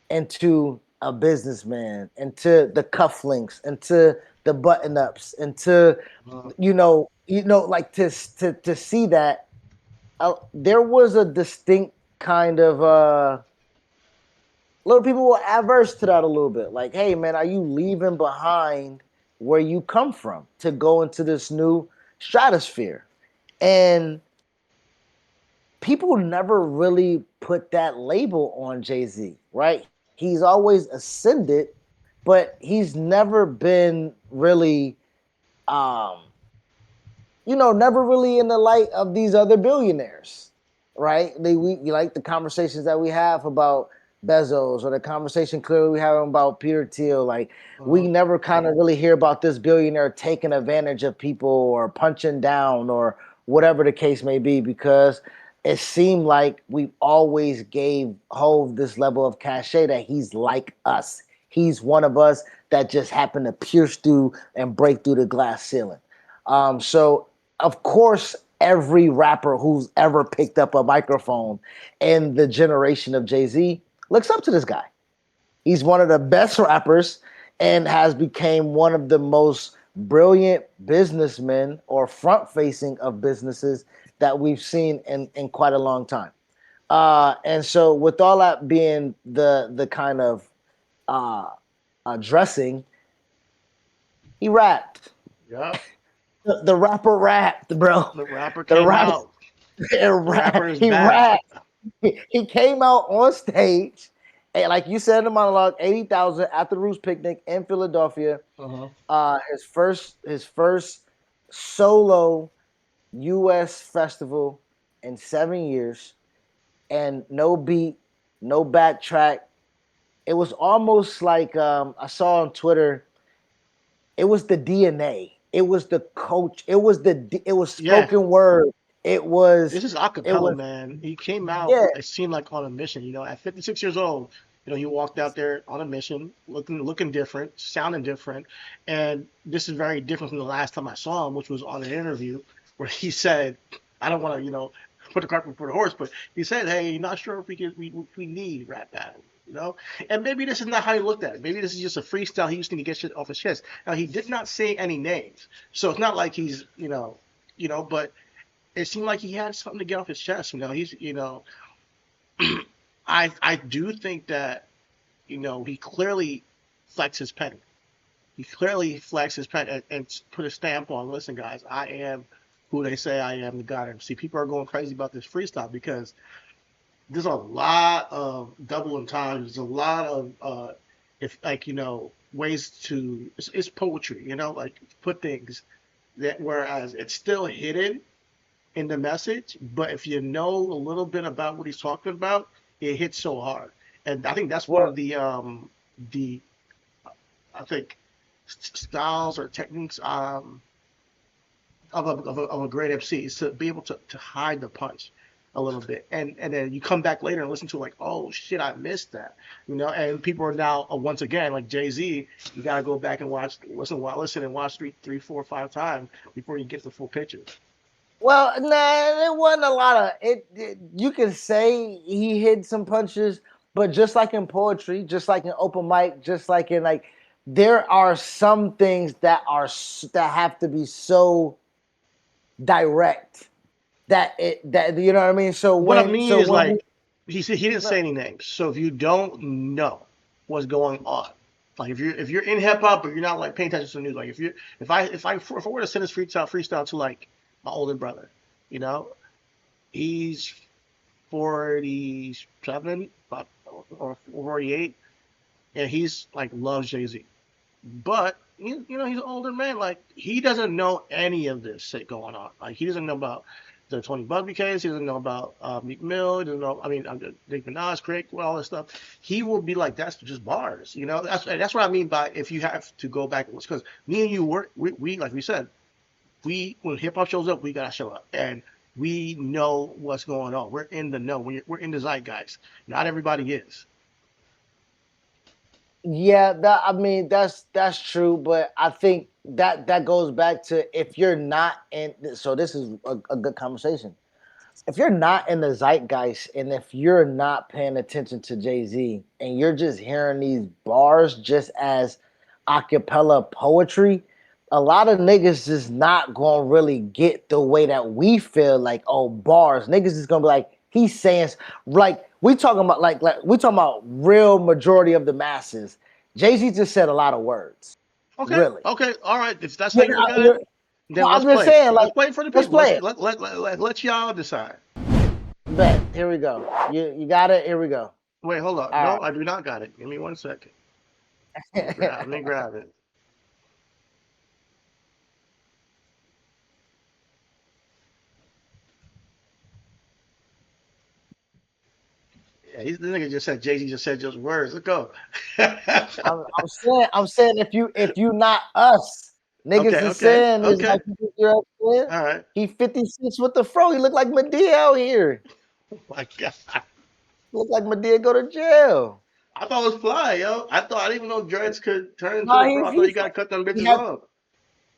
into a businessman, into the cufflinks, into the button-ups, into like to see that there was a distinct kind of a lot of people were adverse to that a little bit. Like, hey man, are you leaving behind where you come from to go into this new stratosphere? And people never really put that label on Jay-Z, right? He's always ascended, but he's never been really never really in the light of these other billionaires, right? We like the conversations that we have about Bezos, or the conversation clearly we have about Peter Thiel. Like we never kind of really hear about this billionaire taking advantage of people or punching down or whatever the case may be, because it seemed like we always gave Hove this level of cachet that he's like us. he's one of us that just happened to pierce through and break through the glass ceiling. So of course, every rapper who's ever picked up a microphone in the generation of Jay-Z looks up to this guy. He's one of the best rappers and has become one of the most brilliant businessmen or front facing of businesses that we've seen in quite a long time. And so with all that being the kind of dressing, he rapped.
Yeah.
The rapper rapped, bro.
The rapper
The
came
rap,
out. The rapper is
he
back.
rapped. He came out on stage, and like you said in the monologue, 80,000 at the Roots Picnic in Philadelphia. His first solo U.S. festival in 7 years, and no beat, no backtrack. It was almost like I saw on Twitter. It was the DNA. It was the coach. It was spoken word.
This is
It
acapella,
was
man. He came out,
yeah.
it seemed like on a mission. At 56 years old, he walked out there on a mission, looking different, sounding different. And this is very different from the last time I saw him, which was on an interview where he said, I don't want to, put the cart before the horse, but he said, hey, not sure if we need rap battle. And maybe this is not how he looked at it. Maybe this is just a freestyle. He just need to get shit off his chest. Now he did not say any names, so it's not like he's, but it seemed like he had something to get off his chest. I do think that, he clearly flexed his pen. He clearly flexed his pen and put a stamp on. Listen, guys, I am who they say I am, the God MC. People are going crazy about this freestyle because there's a lot of double entendres. There's a lot of ways to. It's poetry, like put things that whereas it's still hidden in the message, but if you know a little bit about what he's talking about, it hits so hard. And I think that's one of the I think styles or techniques of a great MC is to be able to hide the punch a little bit, and then you come back later and listen to it like, oh shit, I missed that, and people are now once again like Jay-Z, you gotta go back and listen and watch three, 4, 5 times before you get the full picture.
Well, nah, it wasn't a lot of it. You can say he hit some punches, but just like in poetry, just like in open mic, just like in there are some things that have to be so direct that you know what I mean. So
What I
when
mean
so
is
when
he said he didn't say any names. So if you don't know what's going on, like if you're in hip hop but you're not like paying attention to the news, like if I were to send this freestyle to like my older brother, he's 47 or 48, and he's like loves Jay-Z, but he's an older man. Like he doesn't know any of this shit going on. Like he doesn't know about the Tony Buzbee case. He doesn't know about Meek Mill. He doesn't know. I mean, Nicki Minaj, Craig, all this stuff. He will be like, that's just bars. That's what I mean by if you have to go back, because me and you we like we said, when hip hop shows up, we gotta show up, and we know what's going on. We're in the know. We're in the zeitgeist. Not everybody is.
yeah, that's true, but I think that goes back to if you're not in. So this is a good conversation. If you're not in the zeitgeist and if you're not paying attention to Jay-Z and you're just hearing these bars just as a cappella poetry, a lot of niggas is not gonna really get the way that we feel like, oh, bars. Niggas is gonna be like, he's saying like we talking about like we talking about real majority of the masses. Jay-Z just said a lot of words.
Okay.
Really.
Okay. All right. If that's how
Yeah,
you look at it, then
I'm
let's
just
play.
saying,
Let's
like,
play it for the
let's
people.
play it.
Let y'all decide.
Bet. Here we go. You got it. Here we go.
Wait, hold on.
All
No,
right.
I do not got it. Give me 1 second. Let me grab it. Yeah, this nigga just said Jay-Z just said just words. Let's go.
I'm saying if you not us, niggas
Okay,
is
okay,
saying is
okay.
like you saying.
All right.
He 56 with the fro. He look like Medea out here.
Oh my God.
Look like Medea go to jail.
I thought it was fly, yo. I didn't even know dreads could turn into
No,
a fro. I thought you gotta cut them
he
bitches
had,
off.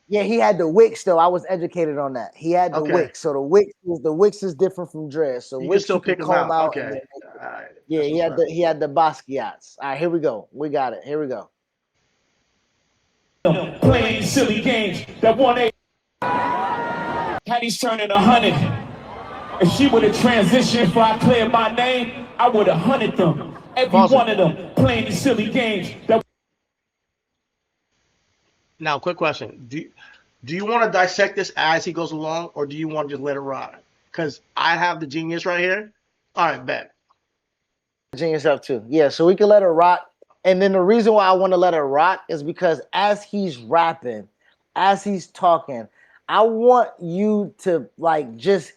yeah, he had the wicks though. I was educated on that. He had the
Okay.
wicks. So the wicks is different from dreads. So
You can
wicks
still
you can
pick them
comb
out.
out.
Okay.
And then,
All right.
yeah,
That's
he
what's up.
had the Basquiat's. All right, here we go. We got it. Here we go.
Playing silly games that 1-8 Hatties turning 100. If she would have transitioned before I cleared my name, I would have hunted them. Every
Pause it.
one of them playing these silly games that.
Now, quick question. Do you want to dissect this as he goes along, or do you want to just let it ride? Because I have the genius right here. All right, bet.
Genius up too. Yeah, so we can let it rock. And then the reason why I want to let it rock is because as he's rapping, as he's talking, I want you to like just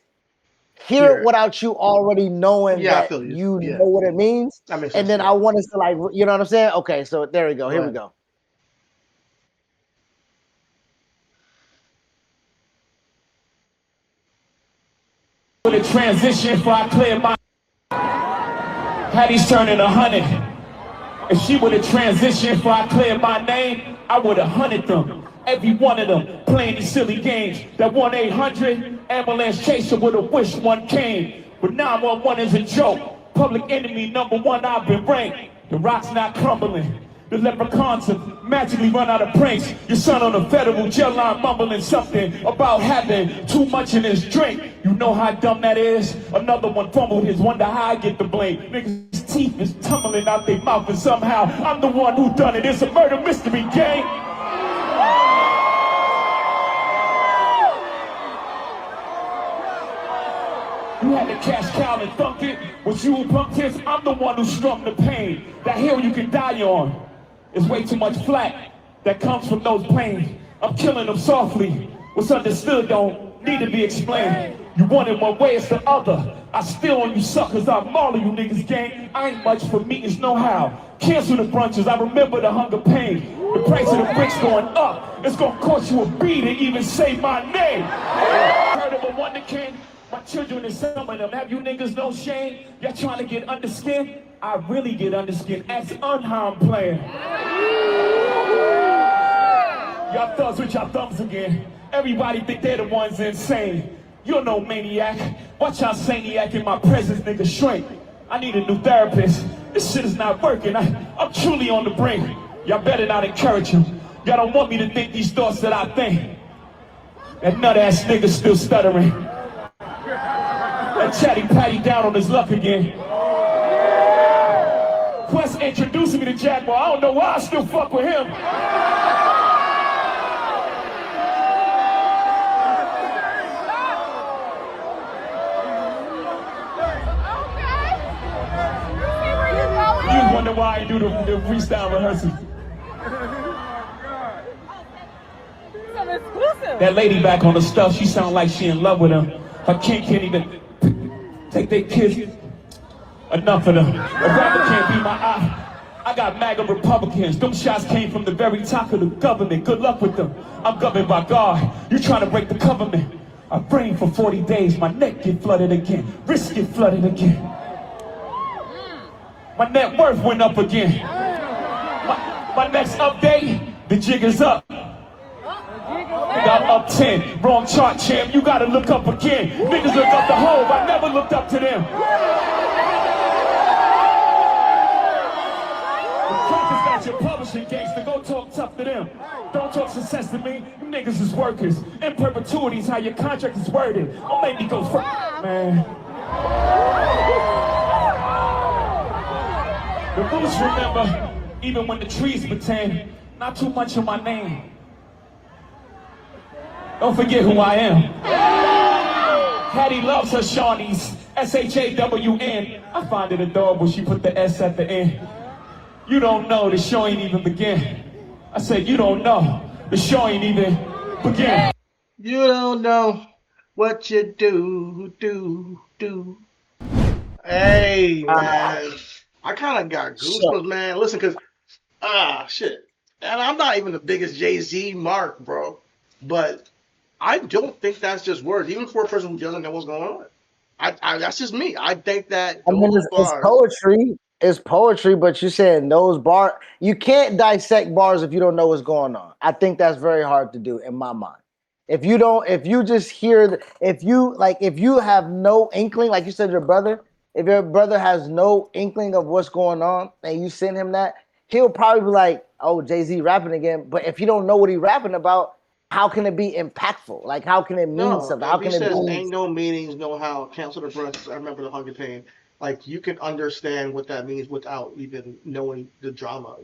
hear it without you already knowing
Yeah, I
that
feel you.
you know what it means.
That makes
And
sense.
then I want us to like, you know what I'm saying? Okay, so there we go. Here we
ahead.
go.
With a transition before I cleared my. Hattie's turning 100. If she would have transitioned before I cleared my name, I would have hunted them. Every one of them playing these silly games. That 1-800 ambulance chaser would have wished one came. But 911 is a joke. Public enemy #1, I've been ranked. The rock's not crumbling. The leprechauns have magically run out of pranks. Your son on a federal jail line mumbling something about having too much in his drink. You know how dumb that is? Another one fumbled his, wonder how I get the blame. Niggas' teeth is tumbling out their mouth and somehow I'm the one who done it. It's a murder mystery gang. You had to cash cow and thunk it. Was you who punked his? I'm the one who strummed the pain. That hill you can die on. It's way too much flack that comes from those planes. I'm killing them softly. What's understood don't need to be explained. You want it one way, it's the other. I still on you suckers, I'm all of you niggas gang. I ain't much for meetings, no how. Cancel the brunches, I remember the hunger pain. The price of the bricks going up. It's gonna cost you a beat to even say my name. Heard of a wonder king? My children and some of them, have you niggas no shame? Y'all trying to get under skin? I really get under skin as unharmed player. Y'all thugs with y'all thumbs again. Everybody think they're the ones insane. You're no maniac. Watch y'all saniac in my presence, nigga shrink. I need a new therapist. This shit is not working. I'm truly on the brink. Y'all better not encourage him. Y'all don't want me to think these thoughts that I think. That nut-ass nigga still stuttering. That chatty patty down on his luck again. Quest introducing me to Jaguar. I don't know why I still fuck with him. You wonder why I do the freestyle rehearsal. That lady back on the stuff, she sound like she in love with him. Her king can't even take their kids. Enough of them. A rapper can't be my eye. I got MAGA Republicans. Them shots came from the very top of the government. Good luck with them. I'm governed by God. You trying to break the government. I brain for 40 days. My neck get flooded again. Wrist get flooded again. My net worth went up again. My next update, the jig is up. I'm up 10. Wrong chart, champ. You gotta look up again. Niggas look up the hole. I never looked up to them. Got your publishing gangster, go talk tough to them. Don't talk success to me, you niggas is workers. In perpetuity is how your contract is worded. Don't make me go first, man. The roots remember, even when the trees pretend, not too much of my name. Don't forget who I am. Hattie loves her Shawnees, S-H-A-W-N. I find it adorable she put the S at the end. You don't know, the show ain't even begin. I said, you don't know, the show ain't even begin.
You don't know what you do. Hey, man. I kind of got goosebumps, man. Listen, because, shit. And I'm not even the biggest Jay-Z mark, bro. But I don't think that's just words, even for a person who doesn't know what's going on. That's just me. I think that
I mean, it's poetry. it's poetry, but you're saying those bars, you can't dissect bars if you don't know what's going on. I think that's very hard to do in my mind. If you just hear, if you have no inkling, like you said, your brother, if your brother has no inkling of what's going on and you send him that, he'll probably be like, oh, Jay-Z rapping again. But if you don't know what he's rapping about, how can it be impactful? Like, how can it mean
No,
something? How
if he
can it
says
be?
ain't no meanings, no how, cancel the brunch. I remember the Hunger Pain. Like you can understand what that means without even knowing the drama.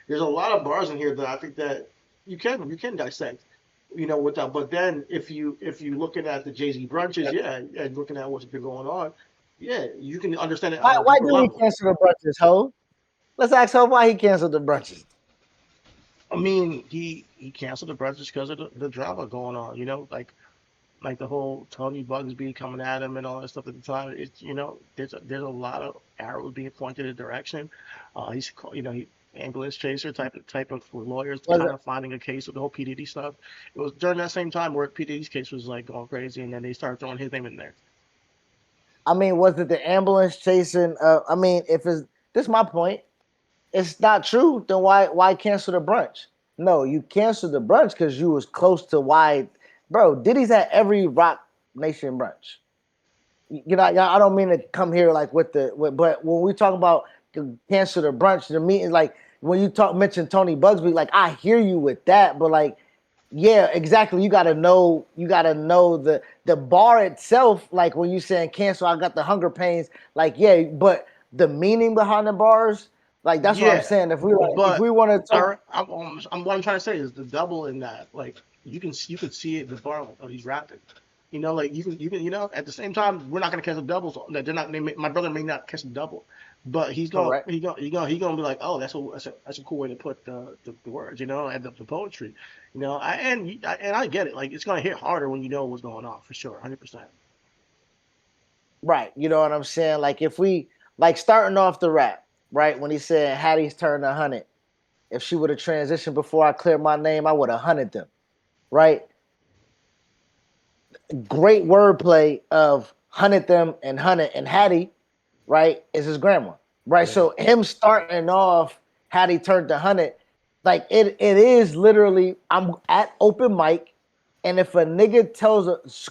There's a lot of bars in here that I think that you can dissect. Without. But then if you looking at the Jay Z brunches, yeah, and looking at what's been going on, yeah, you can understand it
Why,
on a
why
deeper
did he
level.
cancel the brunches, Ho? Let's ask Ho why he canceled the brunches.
I mean, he canceled the brunches because of the drama going on. Like the whole Tony Buzbee coming at him and all that stuff at the time. There's a lot of arrows being pointed in direction. He ambulance chaser type of for lawyers
Was
kind
it?
of finding a case with the whole PDD stuff. It was during that same time where PDD's case was like going crazy, and then they started throwing his name in there.
I mean, was it the ambulance chasing? I mean, if it's this is my point. It's not true. Then why cancel the brunch? No, you canceled the brunch because you was close to why, bro. Diddy's at every Rock Nation brunch. I don't mean to come here like but when we talk about cancel the brunch, the meeting, like when you mention Tony Buzbee, like I hear you with that, but like, yeah, exactly. You gotta know the bar itself. Like when you saying cancel, I got the hunger pains. Like yeah, but the meaning behind the bars, like that's what I'm
Yeah,
saying. If
but
we want to talk,
what I'm trying to say is the double in that. Like you can see it in the bar of he's rapping. Like you can at the same time we're not gonna catch the doubles. That they're not. My brother may not catch the double, but he's gonna
correct.
he gonna he gonna he gonna be like, oh, that's a cool way to put the words, and the poetry, I get it. Like it's gonna hit harder when you know what's going on for sure, 100%.
Right. You know what I'm saying? Like if we like starting off the rap, right? When he said Hattie's turned 100. If she would have transitioned before I cleared my name, I would have hunted them. Right? Great wordplay of hunted them and hunted and Hattie, right, is his grandma. Right.
Yeah.
So him starting off Hattie turned to hunted, like it is literally I'm at open mic. And if a nigga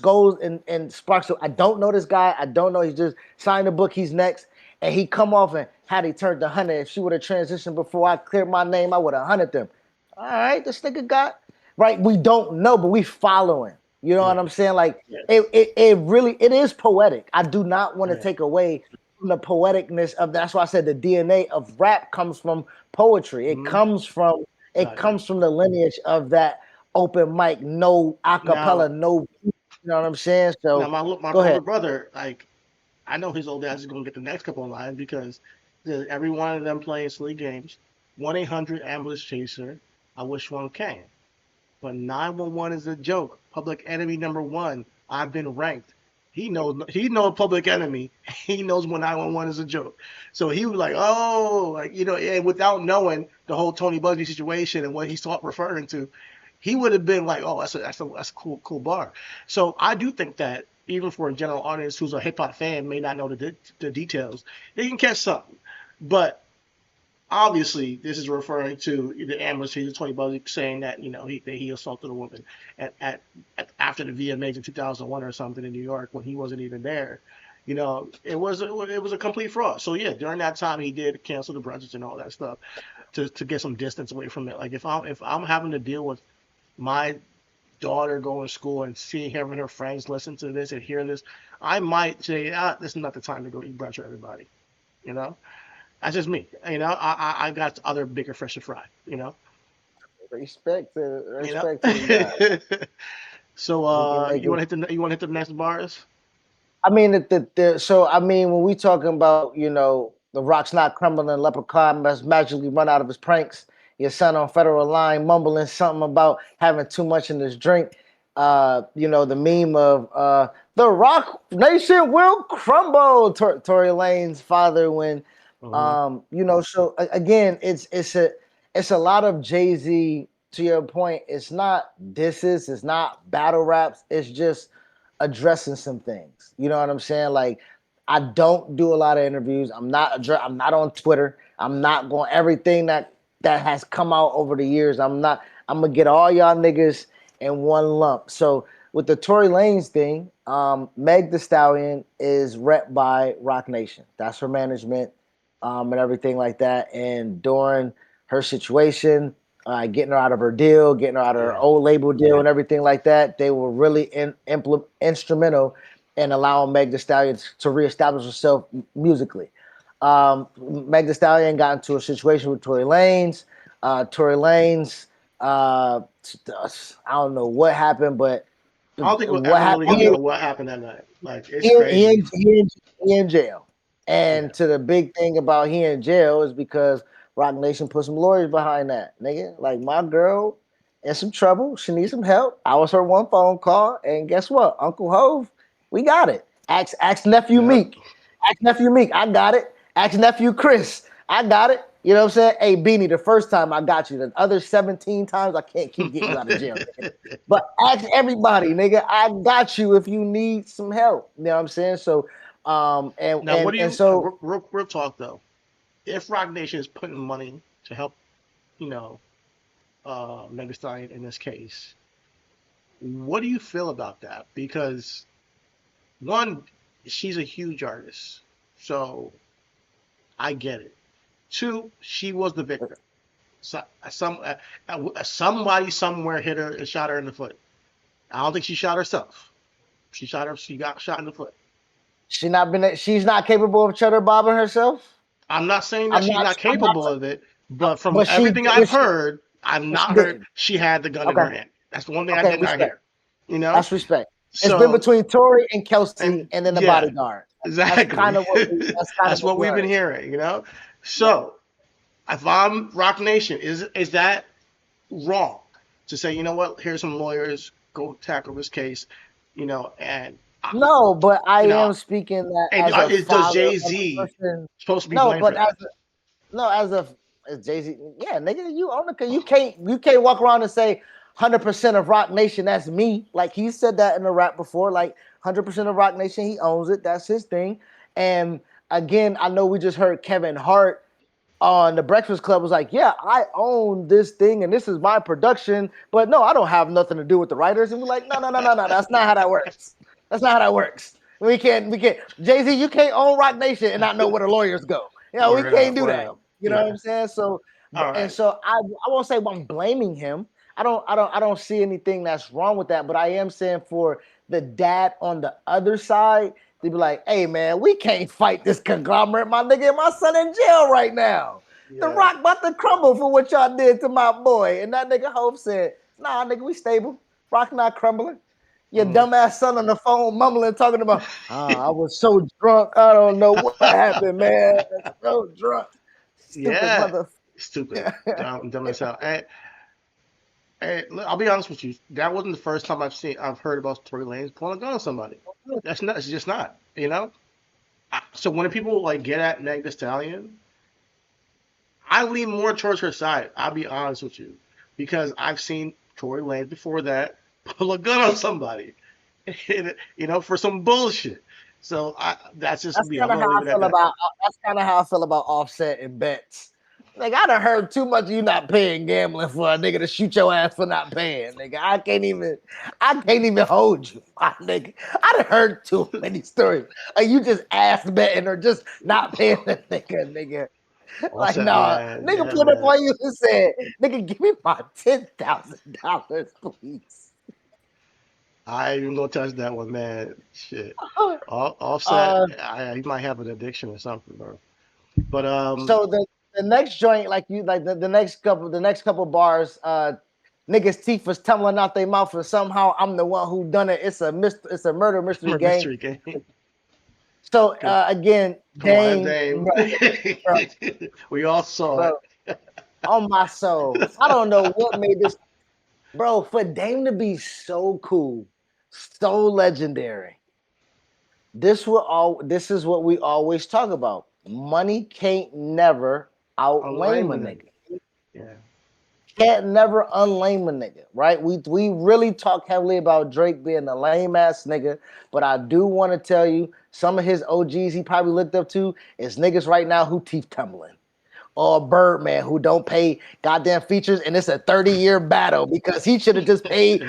goes and sparks, I don't know this guy. I don't know. He just signed the book. He's next. And he come off and had he turned to 100. If she would have transitioned before I cleared my name, I would have hunted them. All right, this nigga got, right? We don't know, but we following. You know
Yeah.
what I'm saying? Like
Yeah.
it really, it is poetic. I do not want to
Yeah.
take away from the poeticness of, that's why I said the DNA of rap comes from poetry.
Hmm.
It
Exactly.
comes from the lineage of that open mic, no
Now,
acapella, no, you know what I'm saying?
now
So
my
go
older
ahead.
brother, like I know his old ass is gonna get the next couple of lines because every one of them playing silly games. 1-800 ambulance chaser. I wish one came. But 911 is a joke. Public enemy number one. I've been ranked. He knows public enemy. He knows when 911 is a joke. So he was like, oh, like and without knowing the whole Tony Buzbee situation and what he's referring to, he would have been like, oh, that's a cool bar. So I do think that even for a general audience who's a hip hop fan may not know the details, they can catch something. But obviously, this is referring to the amnesty of Tony Buzbee saying that he assaulted a woman after the VMAs in 2001 or something in New York when he wasn't even there. It was a complete fraud. So yeah, during that time he did cancel the brunches and all that stuff to get some distance away from it. Like if I'm having to deal with my daughter going to school and seeing her and her friends listen to this and hear this, I might say, this is not the time to go eat brunch with everybody. You know. That's just me. I got other bigger fish to fry.
Respect to
You know.
respect to the guy.
So
He can make
you
it.
want to hit the next bars?
I mean, so I mean, when we talking about, the rock's not crumbling, leprechaun must magically run out of his pranks. Your son on federal line mumbling something about having too much in his drink. The meme of the Rock Nation will crumble. Tory Lane's father when,
Hmm.
So again, it's a lot of Jay Z. To your point, it's not disses, it's not battle raps, it's just addressing some things. You know what I'm saying? Like I don't do a lot of interviews. I'm not on Twitter. I'm not going everything that has come out over the years. I'm gonna get all y'all niggas in one lump. So with the Tory Lanez thing, Meg Thee Stallion is rep by Roc Nation. That's her management, and everything like that. And during her situation, getting her out of her deal, getting her out of her old label deal, and everything like that, they were really instrumental in allowing Meg Thee Stallion to reestablish herself musically. Meg Thee Stallion got into a situation with Tory Lanez. Tory Lanez, I don't know what happened, but
I don't think we'll ever really know what happened that night. Like, it's crazy.
He in jail. And to the big thing about he in jail is because Roc Nation put some lawyers behind that, nigga. Like, my girl in some trouble. She needs some help. I was her one phone call, and guess what? Uncle Hove, we got it. Ask nephew Meek. Ask nephew Meek. I got it. Ask nephew Chris. I got it. You know what I'm saying? Hey, Beanie, the first time I got you. The other 17 times, I can't keep getting you out of jail. Nigga. But ask everybody, nigga. I got you if you need some help. You know what I'm saying? So,
now, what do you? So, real talk though. If Roc Nation is putting money to help, you know, Meg Thee Stallion in this case, what do you feel about that? Because one, she's a huge artist, so I get it. Two, she was the victim. So, somebody somewhere hit her and shot her in the foot. I don't think she shot herself. She got shot in the foot.
She's not capable of cheddar bobbing herself.
I'm not saying that she's not capable of it, but from everything I've heard, I've not heard she had the gun in her hand. That's the one thing I did not hear. You know,
that's respect. It's been between Tory and Kelsey, and then the bodyguard.
Exactly. That's kind of what we've been hearing. You know, so if I'm Roc Nation, is that wrong to say, you know what? Here's some lawyers, go tackle this case. You know, and
no, but I am speaking that as
does Jay-Z supposed to be blamed for that?
As Jay-Z, yeah, nigga, you own the you can't walk around and say 100% of Roc Nation, that's me. Like, he said that in a rap before, like 100% of Roc Nation, he owns it. That's his thing. And again, I know we just heard Kevin Hart on the Breakfast Club was like, yeah, I own this thing and this is my production, but no, I don't have nothing to do with the writers. And we're like, no, that's not how that works. That's not how that works. We can't. Jay-Z, you can't own Roc Nation and not know where the lawyers go. You know, we can't do that. You know what I'm saying? So, and so I won't say I'm blaming him. I don't see anything that's wrong with that. But I am saying for the dad on the other side, they be like, hey man, we can't fight this conglomerate, my nigga, and my son in jail right now. The rock about to crumble for what y'all did to my boy. And that nigga Hope said, nah, nigga, we stable. Rock not crumbling. Your dumbass son on the phone mumbling, talking about, I was so drunk. I don't know what happened, man. I'm so drunk.
Stupid. Dumb as hell. And I'll be honest with you. That wasn't the first time I've heard about Tory Lanez pulling a gun on somebody. It's just not. You know. So when people like get at Meg Thee Stallion, I lean more towards her side. I'll be honest with you, because I've seen Tory Lanez before that pull a gun on somebody, you know, for some bullshit. So that's kind of how
I feel about Offset and Bets. Like, I done heard too much of you not paying gambling for a nigga to shoot your ass for not paying, nigga. I can't even hold you, my nigga. I done heard too many stories. Like, you just ass betting or just not paying the nigga. Like, nigga put up on you and said, nigga, give me my $10,000, please.
I ain't even gonna touch that one, man. Shit. Offset, he might have an addiction or something, bro. But
so the next joint, like the next couple bars, niggas' teeth was tumbling out their mouth, and somehow I'm the one who done it. It's a murder mystery game. So again, Dame.
We all saw it.
On my soul. I don't know what made this, bro, for Dame to be so cool, so legendary. This is what we always talk about. Money can't never outlame a nigga.
Yeah.
Can't never unlame a nigga, right? We really talk heavily about Drake being a lame ass nigga, but I do want to tell you some of his OGs he probably looked up to is niggas right now who teeth tumbling. Or Birdman who don't pay goddamn features, and it's a 30-year battle because he should have just paid.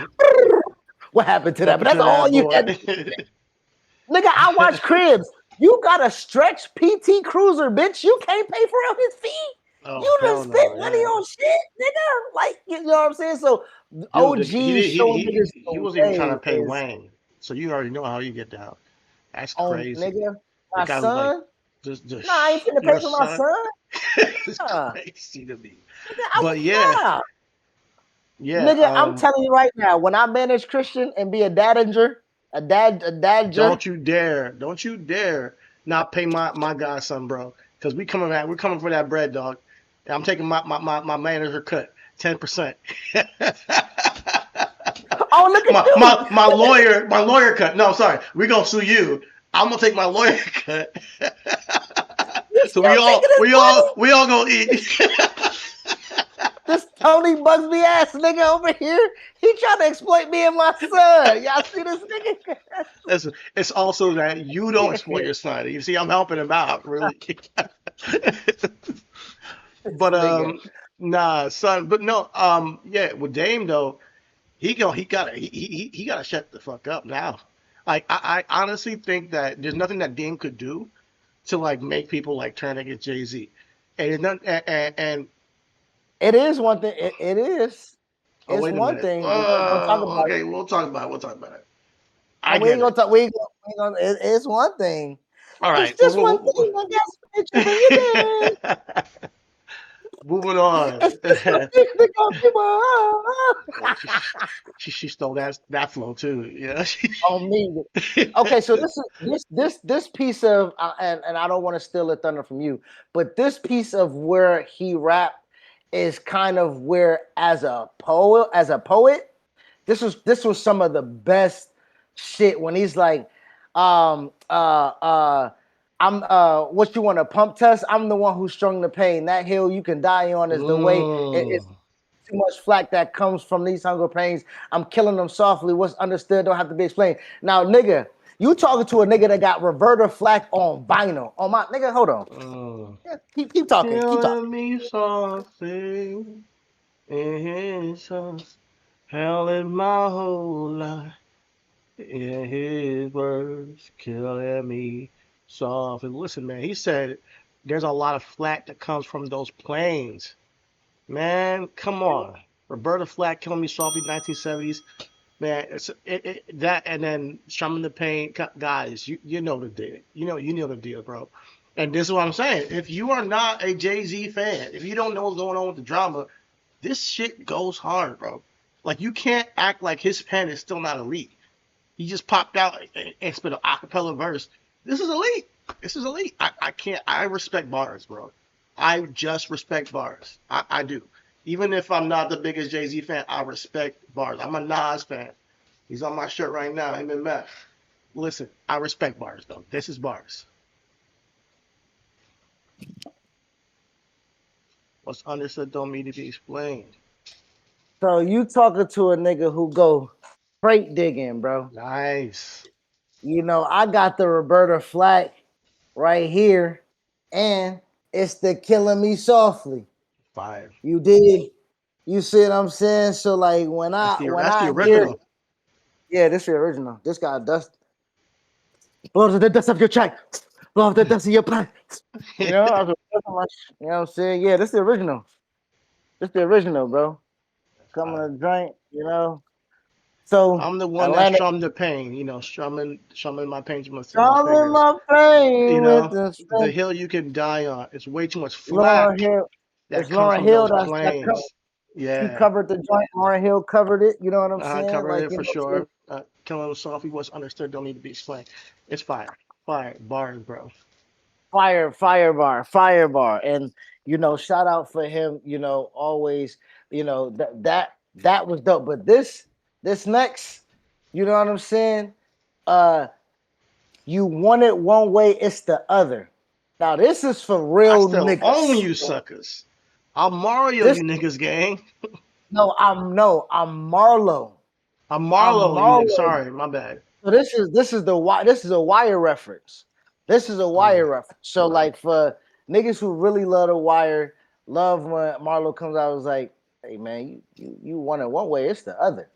What happened to that? But that's all you had. Nigga, I watch Cribs. You got a stretch PT Cruiser, bitch. You can't pay for his fee.
Oh,
You done spent money on shit, nigga. Like, you know what I'm saying? So OG showing niggas
he wasn't even trying to pay Wayne. So you already know how you get down. That's crazy.
Nigga, my son.
Like,
I ain't finna pay for my son.
It's crazy to me.
Nigga,
but yeah.
Nigga, I'm telling you right now, when I manage Christian and be a dadager,
don't you dare not pay my godson, bro. Because we're coming for that bread, dog. And I'm taking my manager cut 10%.
Oh, look at you.
My lawyer cut. No, sorry. We're gonna sue you. I'm gonna take my lawyer cut. So we all gonna eat.
This Tony Buzbee ass nigga over here, he trying to exploit me and my son. Y'all see this nigga?
Listen, it's also that you don't exploit your son. You see, I'm helping him out, really. But nah, son. But no, yeah, with Dame though, he gotta shut the fuck up now. Like I honestly think that there's nothing that Dame could do to like make people like turn against Jay-Z. And
it is one thing. It is.
Oh,
it's one thing.
We'll talk about it.
We ain't gonna talk. It's one thing.
All right.
It's just one thing. I guess.
Moving on. She stole that flow too. Yeah.
On me. Okay, so this piece of and I don't want to steal the thunder from you, but this piece of where he rapped is kind of where as a poet, this was some of the best shit when he's like, I'm what you want to pump test? I'm the one who strung the pain. That hill you can die on is the way. It's too much flack that comes from these hunger pains. I'm killing them softly. What's understood don't have to be explained. Now, nigga, you talking to a nigga that got reverter flack on vinyl. On my nigga, hold on. Yeah, keep talking.
Killing me something in his hell in my whole life. In his words, killing me soft. And listen, man, he said there's a lot of flack that comes from those planes. Man, come on. Roberta Flack, Killing Me Softly, 1970s. Man, that and then Strumming the Pain. Guys, you know the deal. You know the deal, bro. And this is what I'm saying. If you are not a Jay-Z fan, if you don't know what's going on with the drama, this shit goes hard, bro. Like, you can't act like his pen is still not elite. He just popped out and spit an acapella verse. This is elite. I respect bars, bro. I just respect bars. I do. Even if I'm not the biggest Jay-Z fan, I respect bars. I'm a Nas fan. He's on my shirt right now, him and Meth. Listen, I respect bars, though. This is bars. What's understood don't need to be explained.
So you talking to a nigga who go freight digging, bro.
Nice.
You know, I got the Roberta Flack right here, and it's the Killing Me Softly.
Fire.
You did. You see what I'm saying? So like that's the original. Yeah, this is the original. This guy dust. Blow the dust of your track. Blow the dust of your planet. You know what I'm saying? Yeah, this is the original. This is the original, bro. Coming to drink, you know. So
I'm the one that strummed the pain, strumming my pain to my
strumming my pain,
the hill you can die on. It's way too much flack.
It's Lauryn Hill she covered the joint. Lauryn Hill covered it. You know what I'm saying?
Covered it for sure. Killing them softly, what's understood don't need to be explained. It's fire, bars, bro.
Fire bar, and shout out for him. Always, that was dope. But this next, you know what I'm saying? You want it one way, it's the other. Now this is for real niggas.
Own you suckers. I'm Mario, you niggas, gang.
I'm Marlo.
I'm Marlo. Sorry, my bad.
So this is a Wire reference. This is a Wire reference. So like for niggas who really love the Wire, love when Marlo comes out, was like, hey man, you want it one way, it's the other.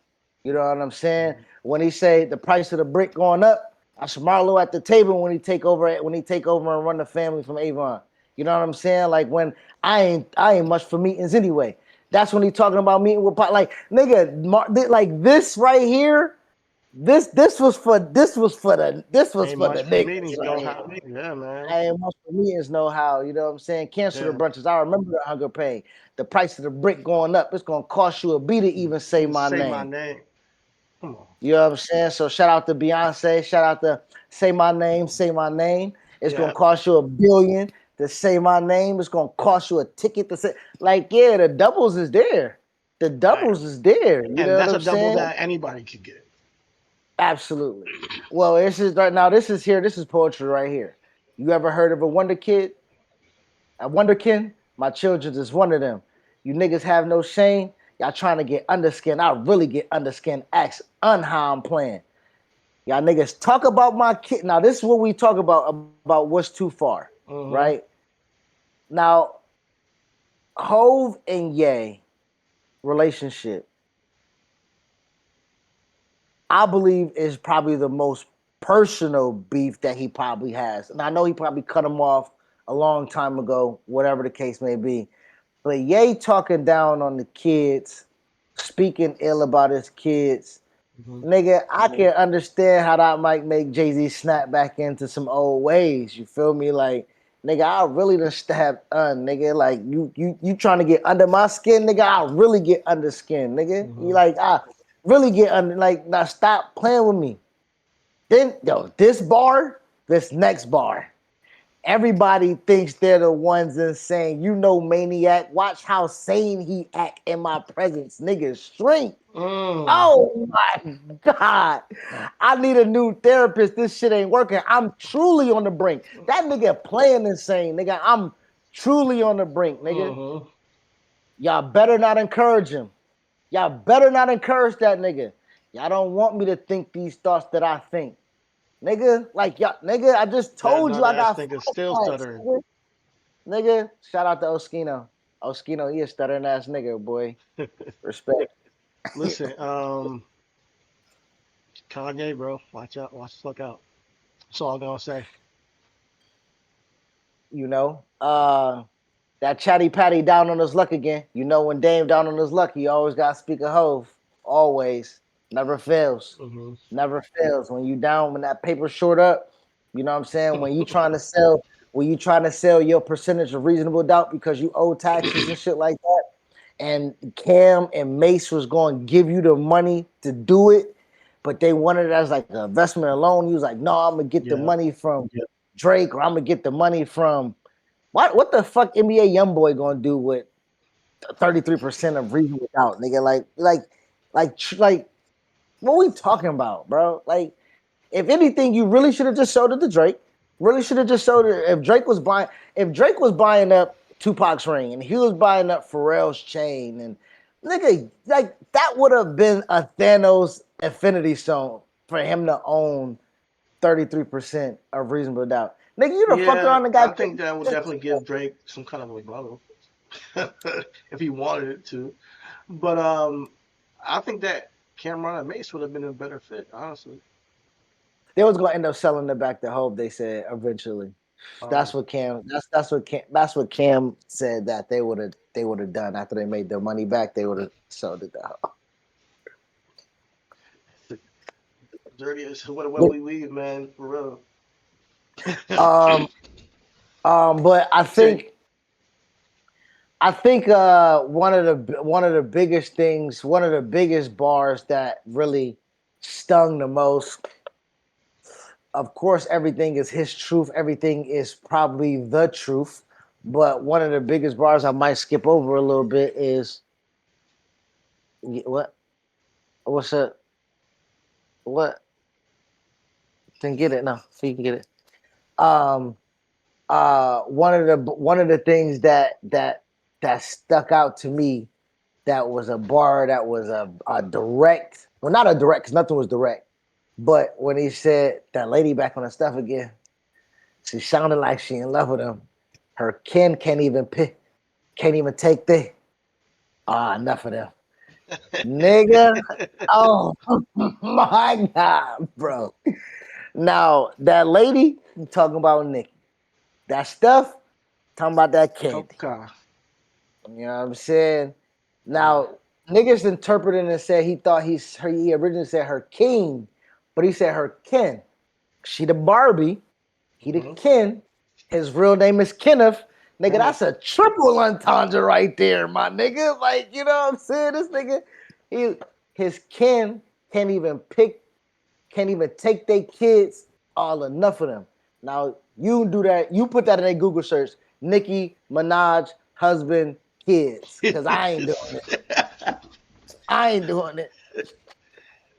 You know what I'm saying? When he say the price of the brick going up, that's Marlo at the table when he take over and run the family from Avon. You know what I'm saying? Like when I ain't much for meetings anyway. That's when he talking about meeting with like nigga, like this right here. This was for the
Ain't much for
niggas.
meetings, know how. Yeah, man.
I ain't much for meetings know how. You know what I'm saying? Cancel the brunches. I remember the hunger pain. The price of the brick going up. It's gonna cost you a beat to even say my
Say
name.
my name. Come on.
You know what I'm saying? So shout out to Beyonce. Shout out to Say My Name. Say My Name. It's gonna cost you $1 billion to say my name. It's gonna cost you a ticket to say. Like yeah, the doubles is there. The doubles is there. You know
And that's
what I'm
a double
saying?
that anybody could get.
Absolutely. Well, this is right now. This is here. This is poetry right here. You ever heard of a wonder kid? A wonderkin? My children is one of them. You niggas have no shame. Y'all trying to get underskin. I really get underskin. Ask how I'm playing. Y'all niggas talk about my kid. Now this is what we talk about what's too far, right? Now, Hove and Ye relationship, I believe is probably the most personal beef that he probably has. And I know he probably cut him off a long time ago, whatever the case may be. But Ye talking down on the kids, speaking ill about his kids, nigga, I can understand how that might make Jay-Z snap back into some old ways. You feel me? Like, nigga, I really done stabbed nigga. Like, you trying to get under my skin, nigga, I really get under skin, nigga. You like, I really get under, like, now stop playing with me. Then, this next bar, everybody thinks they're the ones insane. You know, maniac. Watch how sane he act in my presence. Nigga, shrink. Oh my God. I need a new therapist. This shit ain't working. I'm truly on the brink. That nigga playing insane. Nigga, I'm truly on the brink, nigga. Y'all better not encourage him. Y'all better not encourage that nigga. Y'all don't want me to think these thoughts that I think. Nigga, like y'all, nigga, I just told you I got
Nigga still stuttering.
Nigga, shout out to Oskino. Oskino, he a stuttering ass nigga, boy. Respect.
Listen, Kanye, bro, watch out, watch the fuck out. That's all I'm gonna say.
You know, that chatty patty down on his luck again. You know, when Dame down on his luck, he always got to speak a Hove. Always. Never fails. Never fails. When you down, when that paper short up, you know what I'm saying? When you trying to sell your percentage of reasonable doubt because you owe taxes and shit like that, and Cam and Mace was going to give you the money to do it, but they wanted it as like an investment alone. He was like, no, I'm going to get the money from Drake, or I'm going to get the money from what the fuck NBA Youngboy going to do with 33% of reasonable doubt, nigga? Like, what we talking about, bro? Like, if anything, you really should have just showed it to Drake. Really should have just showed it. If Drake was buying up Tupac's ring and he was buying up Pharrell's chain, and nigga, like that would have been a Thanos Infinity Stone for him to own 33% of reasonable doubt. Nigga, you the fuck around the guy.
I think that would definitely give Drake some kind of rebuttal if he wanted it to. But I think that Cameron and Mace would have been a better fit, honestly.
They was gonna end up selling it back to Hope. They said eventually. That's what Cam. That's what Cam said that they would have done after they made their money back. They would have sold it to Hope.
Dirtiest what we leave, man, for real.
But I think one of the biggest things, one of the biggest bars that really stung the most. Of course, everything is his truth. Everything is probably the truth. But one of the biggest bars I might skip over a little bit is what? What's up? What? Didn't get it. No, so you can get it. One of the things that stuck out to me, that was a bar that was a direct, well, not a direct, because nothing was direct, But when he said that lady back on the stuff again, she sounded like she in love with him. Her kin can't even pick, can't even take the enough of them. Nigga. Oh my god, bro. Now that lady you talking about Nicki. That stuff talking about that candy.
Okay.
You know what I'm saying? Now niggas interpreted and said he thought he originally said her king, but he said her kin. She the Barbie, he the kin. His real name is Kenneth. Nigga, that's a triple entendre right there, my nigga. Like, you know what I'm saying? This nigga, his kin can't even take their kids, all enough of them. Now, you do that, you put that in a Google search, Nicki Minaj, husband, kids. Because I ain't doing it. I ain't doing it.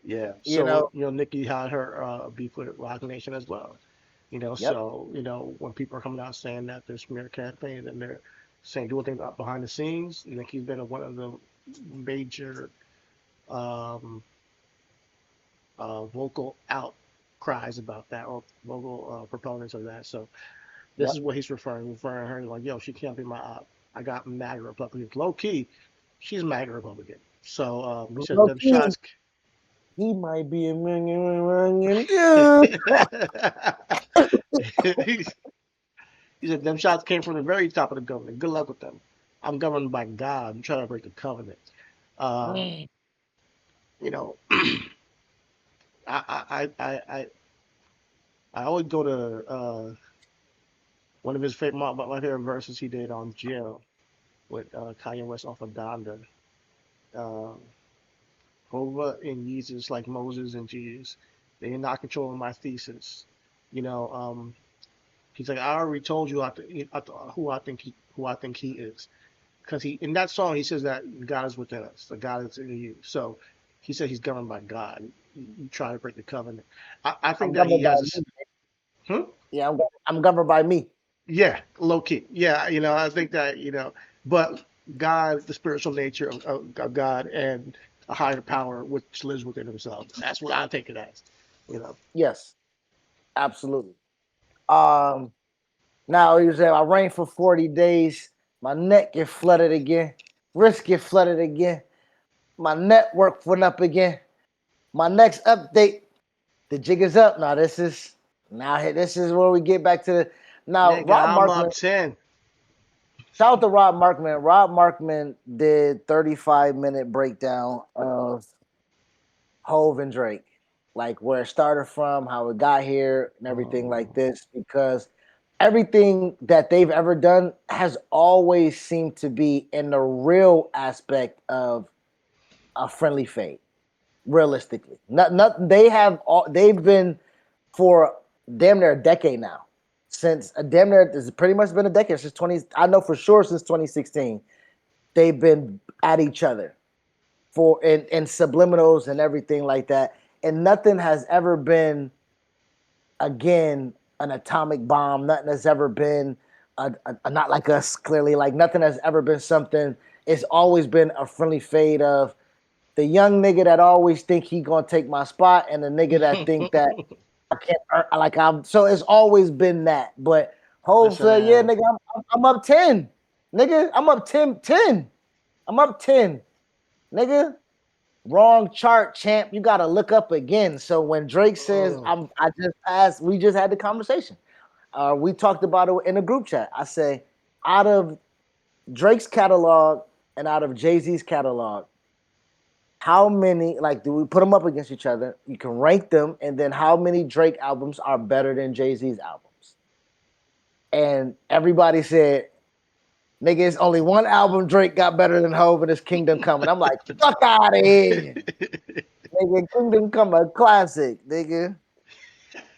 Yeah.
You
So,
know?
Nicki had her beef with Rock Nation as well.
Yep.
So, when people are coming out saying that there's smear campaign and they're saying doing things behind the scenes, Nicki's been one of the major um, vocal outcries about that or vocal proponents of that. So this is
Yep.
what he's referring her like, yo, she can't be my op. I got MAGA Republicans. Low key, she's MAGA Republican. So he said
Low
them
key,
shots.
he might be a million too.
he said them shots came from the very top of the government. Good luck with them. I'm governed by God. I'm trying to break the covenant. Um, you know, I always go to one of his my favorite verses he did on Jail with Kanye West off of Donda. Uh, Hova and Jesus like Moses and Jesus. They are not controlling my thesis. You know, he's like, I already told you who I think he is. Because he in that song he says that God is within us, the God is in you. So he said he's governed by God. You try to break the covenant. I think
I'm
that he
governed by
has
me.
a
Yeah, I'm governed by me.
yeah, low key. Yeah, I think that, but God, the spiritual nature of God and a higher power which lives within himself. That's what I take it as. You know.
Yes, absolutely. Um, Now he said I rained for 40 days. My neck get flooded again. Wrist get flooded again. My network went up again. My next update, the jig is up. Now this is where we get back to the now
Nigga,
Rob
I'm
Markman.
up 10.
Shout out to Rob Markman. Rob Markman did 35-minute breakdown of Hove and Drake, like where it started from, how it got here, and everything like this, because everything that they've ever done has always seemed to be in the real aspect of a friendly fade. Realistically, not they've been for damn near a decade now. Since a damn near it's pretty much been a decade since 20. I know for sure since 2016 they've been at each other for in subliminals and everything like that. And nothing has ever been again an atomic bomb. Nothing has ever been a not like us. Clearly, like nothing has ever been something. It's always been a friendly fade of the young nigga that always think he gonna take my spot, and the nigga that think that I can't like I'm. So it's always been that. But Hov
Listen,
said, "Yeah,
man.
nigga, I'm up 10, nigga. I'm up 10. I'm up 10, nigga." Wrong chart, champ. You gotta look up again. So when Drake says,
Mm.
I just passed, we just had the conversation. We talked about it in a group chat. I say, out of Drake's catalog and out of Jay-Z's catalog, how many, like, do we put them up against each other? You can rank them, and then how many Drake albums are better than Jay-Z's albums? And everybody said, nigga, it's only one album Drake got better than Hove and it's Kingdom Coming. I'm like, fuck out of here. Nigga, Kingdom Come a classic, nigga.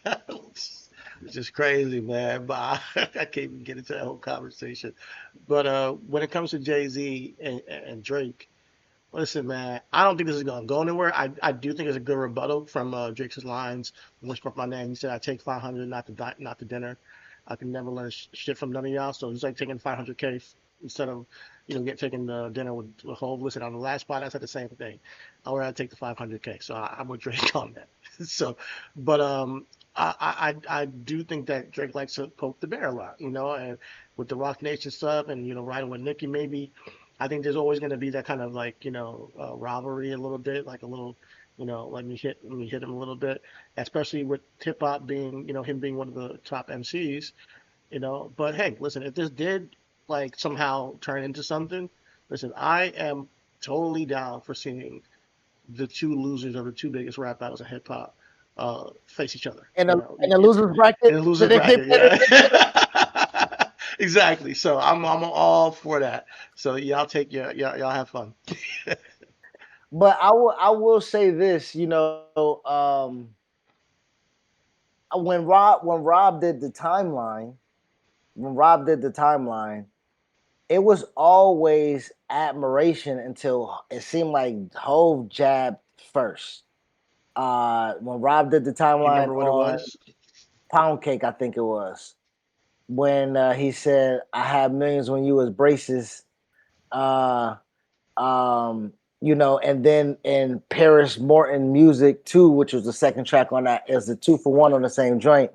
It's just crazy, man. But I can't even get into that whole conversation. But when it comes to Jay Z and Drake, listen, man, I don't think this is gonna go anywhere. I do think it's a good rebuttal from Drake's lines. When he spoke my name, he said, "I take 500, not to dinner. I can never learn shit from none of y'all." So it's like taking 500K instead of taking the dinner with Hov. Listen, on the last spot, I said the same thing. I would rather take the 500K. So I'm with Drake on that. So, but I do think that Drake likes to poke the bear a lot, and with the Rock Nation stuff, and riding with Nicki, maybe. I think there's always going to be that kind of like rivalry a little bit, like a little, let me hit him a little bit, especially with hip hop being him being one of the top MCs. But hey, listen, if this did like somehow turn into something, listen, I am totally down for seeing the two losers of the two biggest rap battles of hip hop face each other.
In a losers bracket.
In a losers bracket, yeah. Exactly. So I'm all for that. So y'all take y'all have fun.
But I will say this, when Rob did the timeline, it was always admiration until it seemed like Hove jabbed first. When Rob did the
You
timeline
remember what it
on
was?
Pound Cake, I think it was, when he said, "I had millions when you was braces," uh, and then in Paris Morton Music 2, which was the second track on that, is the 2 for 1 on the same joint.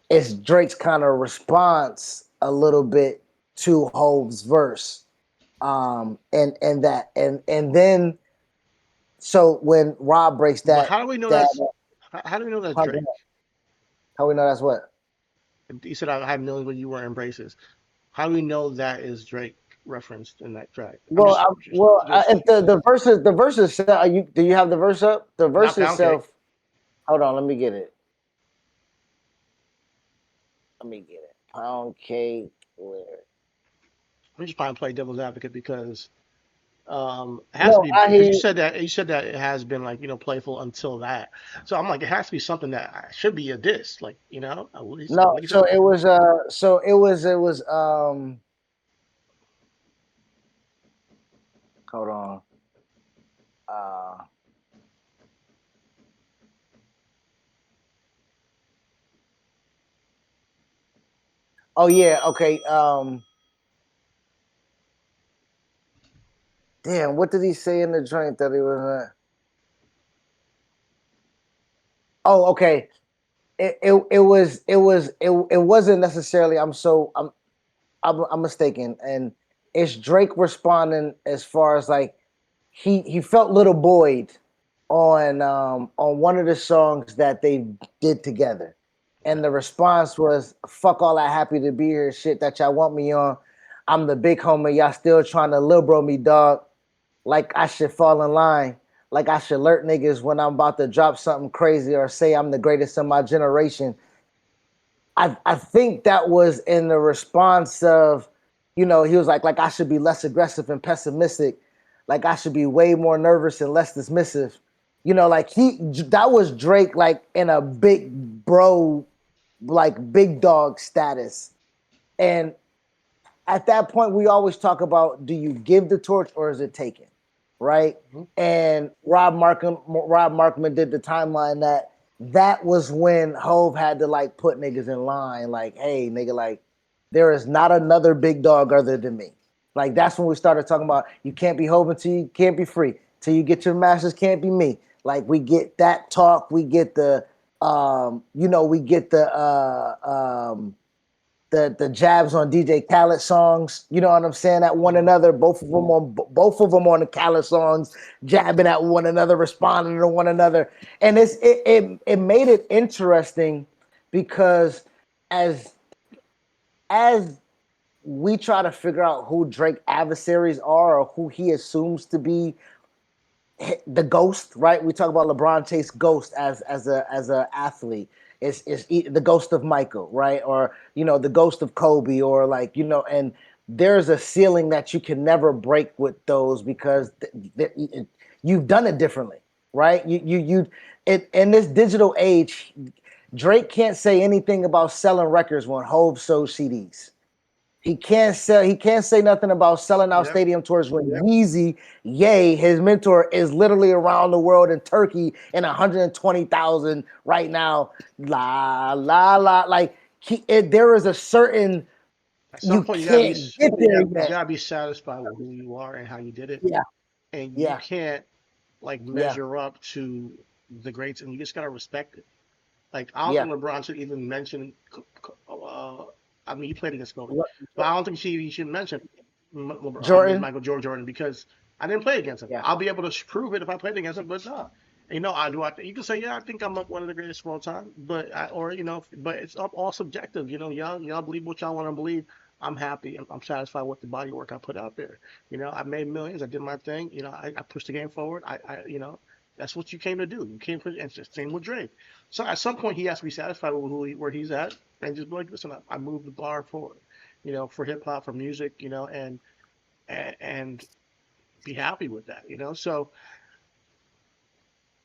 It's Drake's kind of response a little bit to Hove's verse. And then so when Rob breaks
But
that
how do we know
that
how do we know that's
how
Drake?
we know that's what?
You said I had millions when you were in braces. How do we know that is Drake referenced in that track? I'm
Well,
just
if the verses, do you have the verse up? The verse
not pound cake.
itself. Hold on, let me get it. Pound cake. Lyric.
I'm just trying to play devil's advocate because it has to
No,
be
I hear
because
you.
you said that it has been like playful until that. So I'm like it has to be something that should be a diss, like at least
No, so
a,
it was. Hold on. Uh, oh yeah. Okay. Damn. What did he say in the joint that he was? Oh, okay. It wasn't necessarily. I'm mistaken, and it's Drake responding as far as like he felt Little Boyd on one of the songs that they did together, and the response was "fuck all that happy to be here shit that y'all want me on. I'm the big homie. Y'all still trying to liberal me, dog. Like I should fall in line. Like I should alert niggas when I'm about to drop something crazy or say I'm the greatest in my generation." I think that was in the response of, he was like I should be less aggressive and pessimistic, like I should be way more nervous and less dismissive. Like that was Drake like in a big bro, like big dog status. And at that point, we always talk about, do you give the torch or is it taken, right?
Mhm.
And Rob Markman did the timeline that was when Hove had to like put niggas in line, like, hey, nigga, like there is not another big dog other than me. Like that's when we started talking about you can't be Hove until you can't be free, till you get your masters can't be me. Like we get that talk, we get the we get the jabs on DJ Khaled songs, you know what I'm saying, at one another. Both of them on the Khaled songs, jabbing at one another, responding to one another, and it made it interesting because as we try to figure out who Drake adversaries are or who he assumes to be the ghost, right? We talk about LeBron Chase ghost as a athlete. It's the ghost of Michael, right? Or the ghost of Kobe, or like and there's a ceiling that you can never break with those because you've done it differently, right? In this digital age, Drake can't say anything about selling records when Hove sold CDs. He can't say nothing about selling out
Yep.
stadium tours when Yeezy, his mentor, is literally around the world in Turkey in 120,000 right now. La la la. Like there is a certain
At
You
some point, you gotta be
can't get there
you
yet.
gotta be satisfied with who you are and how you did it,
Yeah,
and you
yeah,
can't like
yeah,
measure up to the greats, and you just gotta respect it. Like I don't
yeah.
think LeBron should even mention. I mean, he played against Kobe,
Look,
but I don't think he should mention
Jordan.
Michael Jordan because I didn't play against him.
Yeah,
I'll be able to prove it if I played against him, but no. You know, I do. You can say, yeah, I think I'm one of the greatest of all time, or but it's all subjective. You know, y'all believe what y'all want to believe. I'm happy. I'm satisfied with the body work I put out there. You know, I made millions. I did my thing. You know, I pushed the game forward. That's what you came to do. You came for, and it's the same with Drake. So at some point, he has to be satisfied with where he's at, and just be like, listen, I moved the bar forward. You know, for hip hop, for music. You know, and be happy with that. You know, so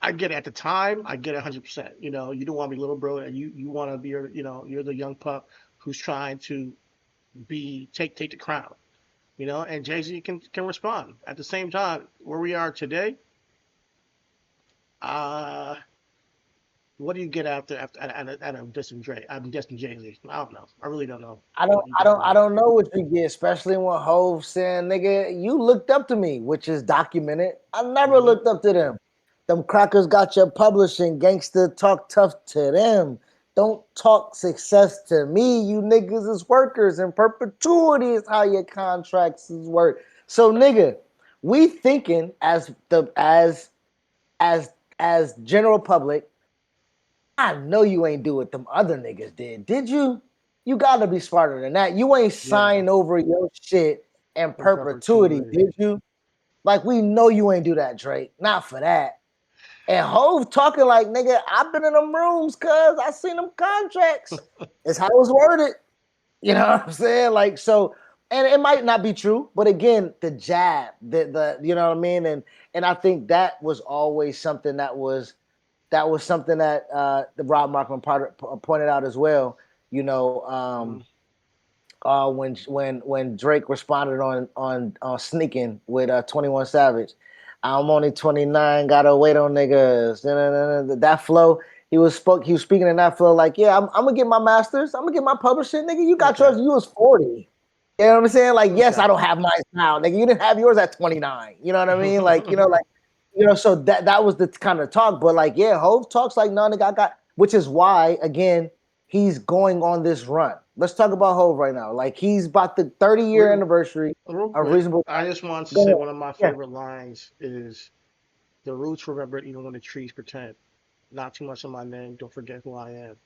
I get it at the time. I get it 100%. You know, you don't want to be little bro, and you want to be, you're the young pup who's trying to take the crown. You know, and Jay Z can respond. At the same time, where we are today, uh, what do you get out there at a distant Dre? I'm distant Jay Z. I don't know. I really don't know
I don't,
what you
I
get
don't,
from
I
him.
don't know what you get, especially when Hov saying, "Nigga, you looked up to me," which is documented. I never
Hmm.
looked up to them. Them crackers got your publishing. Gangster talk tough to them. Don't talk success to me. You niggas is workers, and perpetuity is how your contracts is work. So, nigga, we thinking as as general public. I know you ain't do what them other niggas did you? You gotta be smarter than that. You ain't
Yeah,
sign over your shit in
in
perpetuity,
perpetuity.
did you? Like we know you ain't do that, Drake. Not for that. And Hove talking like, nigga, I've been in them rooms, cuz I seen them contracts. It's how it was worded. You know what I'm saying? Like so, and it might not be true, but again, the jab, the you know what I mean? And I think that was always something that was something that the Rob Markman pointed out as well. You know,
Mm.
when Drake responded on sneaking with 21 Savage, I'm only 29, gotta wait on niggas. That flow, he was speaking in that flow like, yeah, I'm gonna get my masters, I'm gonna get my publishing, nigga. You got
Okay.
yours, you was 40. You know what I'm saying? Like, yes,
Okay.
I don't have mine now, nigga. You didn't have yours at 29. You know what I mean? So that was the kind of talk. But like, yeah, Hove talks like, no, nigga, I got, which is why, again, he's going on this run. Let's talk about Hove right now. Like, he's about the 30-year
real,
anniversary
real
of
quick,
Reasonable.
I just wanted to
Go
say
ahead.
one of my
Yeah.
favorite lines is the roots remember it even when the trees pretend. Not too much of my name, don't forget who I am.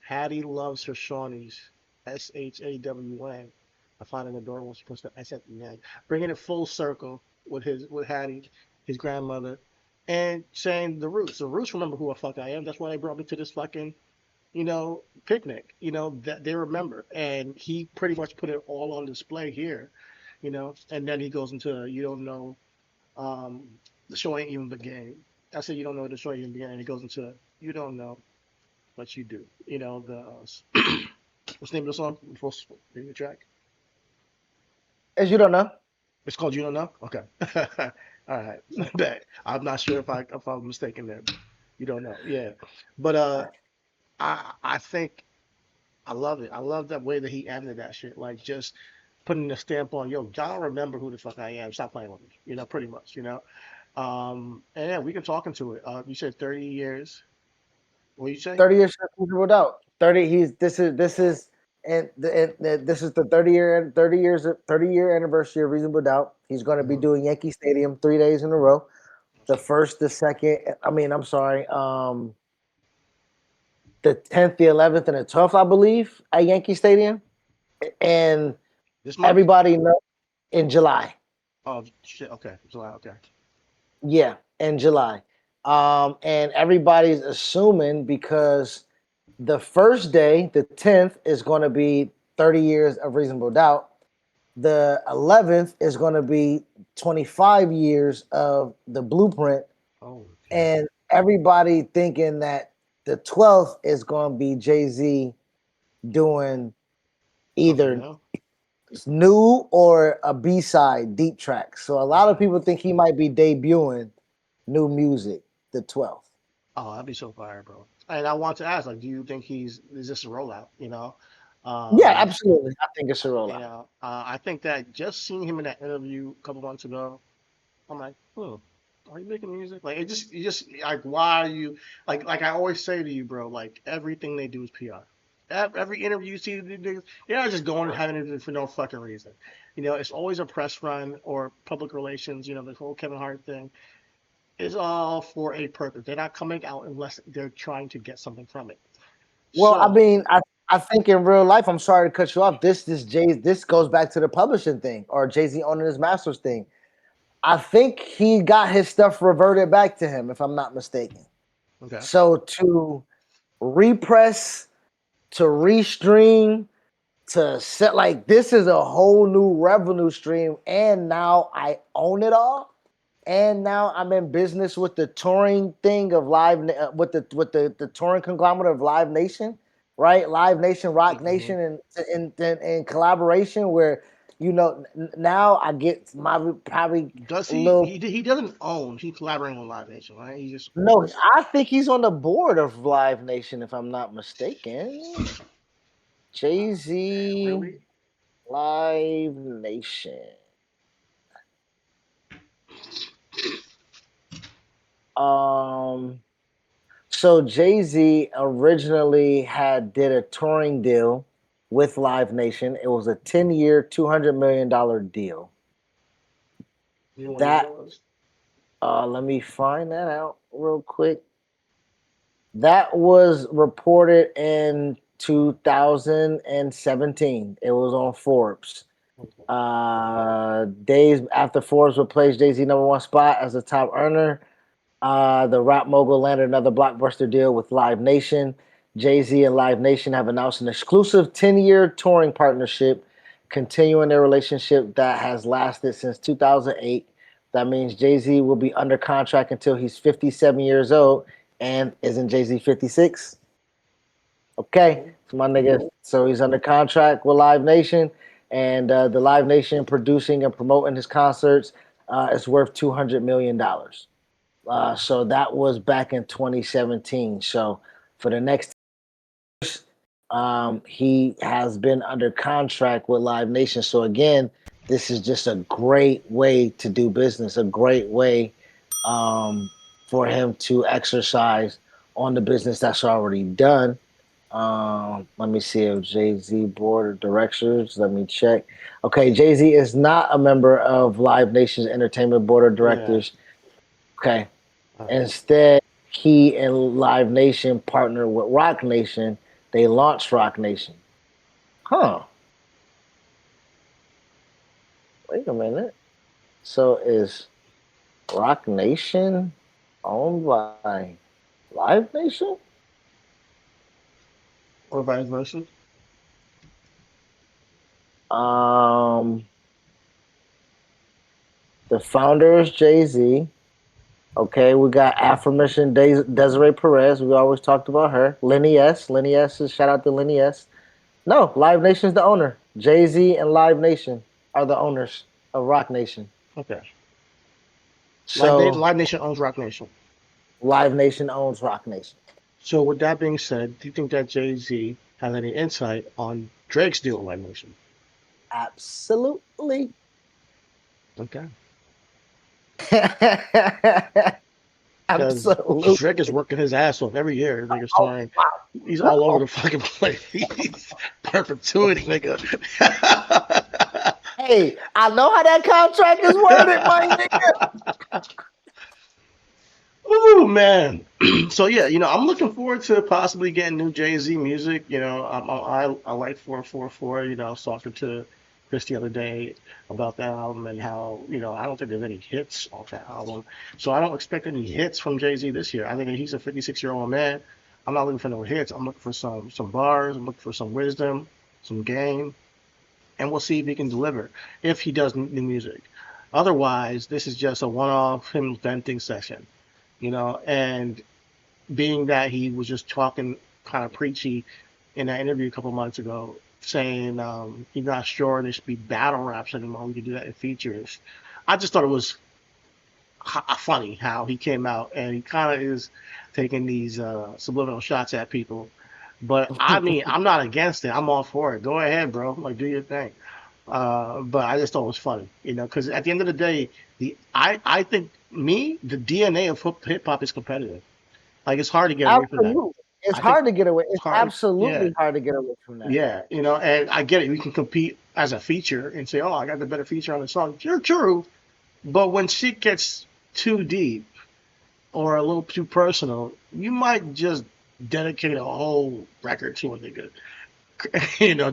Hattie loves her Shawnees. SHAWN. I find an adorable supposed to I said yeah. Bringing it full circle with Hattie, his grandmother, and saying the roots. The roots remember who the fuck I am. That's why they brought me to this fucking, picnic. That they remember. And he pretty much put it all on display here, and then he goes into you don't know, um the show ain't even beginning. I said you don't know the show ain't even beginning. He goes into you don't know but you do. What's the name of the song? Before the track.
As you don't know.
It's called You Don't Know. Okay. All right. Bet. I'm not sure if I'm mistaken there. But you don't know. Yeah. But I think I love it. I love that way that he ended that shit. Like just putting a stamp on, yo, y'all remember who the fuck I am. Stop playing with me. Pretty much. And yeah, we can talk into it. You said 30 years. What do you say?
30 years since Reasonable Doubt. 30. This is the 30-year anniversary of Reasonable Doubt. He's going to be
Hmm.
doing Yankee Stadium 3 days in a row. The first, the second. I mean, I'm sorry. The 10th, the 11th, and the 12th, I believe, at Yankee Stadium. And
This month?
everybody know in July.
Oh shit. Okay. July. Okay.
Yeah, in July. And everybody's assuming because the first day, the 10th, is going to be 30 years of Reasonable Doubt. The 11th is going to be 25 years of the Blueprint.
Oh shit.
And everybody thinking that the 12th is going to be Jay-Z doing
Something
either
new.
new or a B-side deep track. So a lot of
Okay.
people think he might be debuting new music the 12th.
Oh, that'd be so fire, bro. And I want to ask, like, do you think is this a rollout?
Yeah, absolutely. I think it's a
You
rollout.
know, I think that just seeing him in that interview a couple months ago, I'm like, are you making music? Like, you just like, why are you like I always say to you, bro, like everything they do is PR. Every interview you see, they're not just going and having it for no fucking reason. You know, it's always a press run or public relations. You know, the whole Kevin Hart thing is all for a purpose. They're not coming out unless they're trying to get something from it.
Well, I
So,
mean, I think in real life, I'm sorry to cut you off. This goes back to the publishing thing or Jay-Z owning his masters thing. I think he got his stuff reverted back to him, if I'm not mistaken.
okay.
So to repress, to restream, to set like this is a whole new revenue stream, and now I own it all. And now I'm in business with the touring thing of with the touring conglomerate of Live Nation, right? Live Nation, Rock
Mhm.
Nation, and in collaboration where now I get my probably
Does
a little.
he doesn't own, he's collaborating with Live Nation, right? He just
No, I think he's on the board of Live Nation, if I'm not mistaken. Jay Z,
really?
Live Nation. Um, so Jay Z originally did a touring deal with Live Nation. It was a 10-year, $200 million deal.
You know what year
That
that was?
let me find that out real quick. That was reported in 2017. It was on Forbes.
Okay.
Days after Forbes replaced Jay Z number one spot as a top earner, the rap mogul landed another blockbuster deal with Live Nation. Jay Z and Live Nation have announced an exclusive 10-year touring partnership, continuing their relationship that has lasted since 2008. That means Jay Z will be under contract until he's 57 years old. And isn't Jay Z 56? Okay,
Mhm.
so my nigga, so he's under contract with Live Nation, and the Live Nation producing and promoting his concerts is worth $200 million. So that was back in 2017. So for the next, he has been under contract with Live Nation. So again, this is just a great way to do business, a great way um, for him to exercise on the business that's already done. Let me see if Jay Z board of directors. Let me check. Okay, Jay Z is not a member of Live Nation's entertainment board of
Yeah.
directors. Okay,
All right.
instead, he and Live Nation partnered with Rock Nation. They launched Rock Nation. Huh. Wait a minute. So is Rock Nation owned by Live Nation?
Or vice versa.
Um, the founder is Jay Z. Okay, we got aforementioned Desiree Perez. We always talked about her. Lenny S. Lenny S. Shout out to Lenny S. No, Live Nation's the owner. Jay Z and Live Nation are the owners of Rock Nation.
Okay.
So
Live Nation owns Rock Nation.
Live Nation owns Rock Nation.
So with that being said, do you think that Jay Z has any insight on Drake's deal with Live Nation?
Absolutely.
Okay. Because
Absolutely.
Drake is working his ass off every year. Nigga's touring. He's all over the fucking place. He's perpetuity, nigga.
Hey, I know how that contract is worded, my nigga.
Oh man. So yeah, I'm looking forward to possibly getting new Jay Z music. I like 444. I was talking to Chris the other day about that album and how I don't think there's any hits off that album. So I don't expect any hits from Jay Z this year. I think he's a 56-year-old man. I'm not looking for no hits. I'm looking for some bars. I'm looking for some wisdom, some game, and we'll see if he can deliver if he does new music. Otherwise, this is just a one-off him venting session. And being that he was just talking kind of preachy in that interview a couple months ago, saying he's not sure there should be battle raps anymore. We could do that in features. I just thought it was funny how he came out and he kind of is taking these subliminal shots at people But I mean, I'm not against it. I'm all for it. Go ahead, bro. Like, do your thing. But I just thought it was funny, because at the end of the day, I think the DNA of hip hop is competitive. Like, it's hard to get away from that.
Absolutely. It's
I think
hard to get away.
it's
It's
hard. Yeah,
absolutely hard to get away from that.
yeah, and I get it. We can compete as a feature and say, "Oh, I got the better feature on the song." You're true, but when shit gets too deep or a little too personal, you might just dedicate a whole record to a nigga.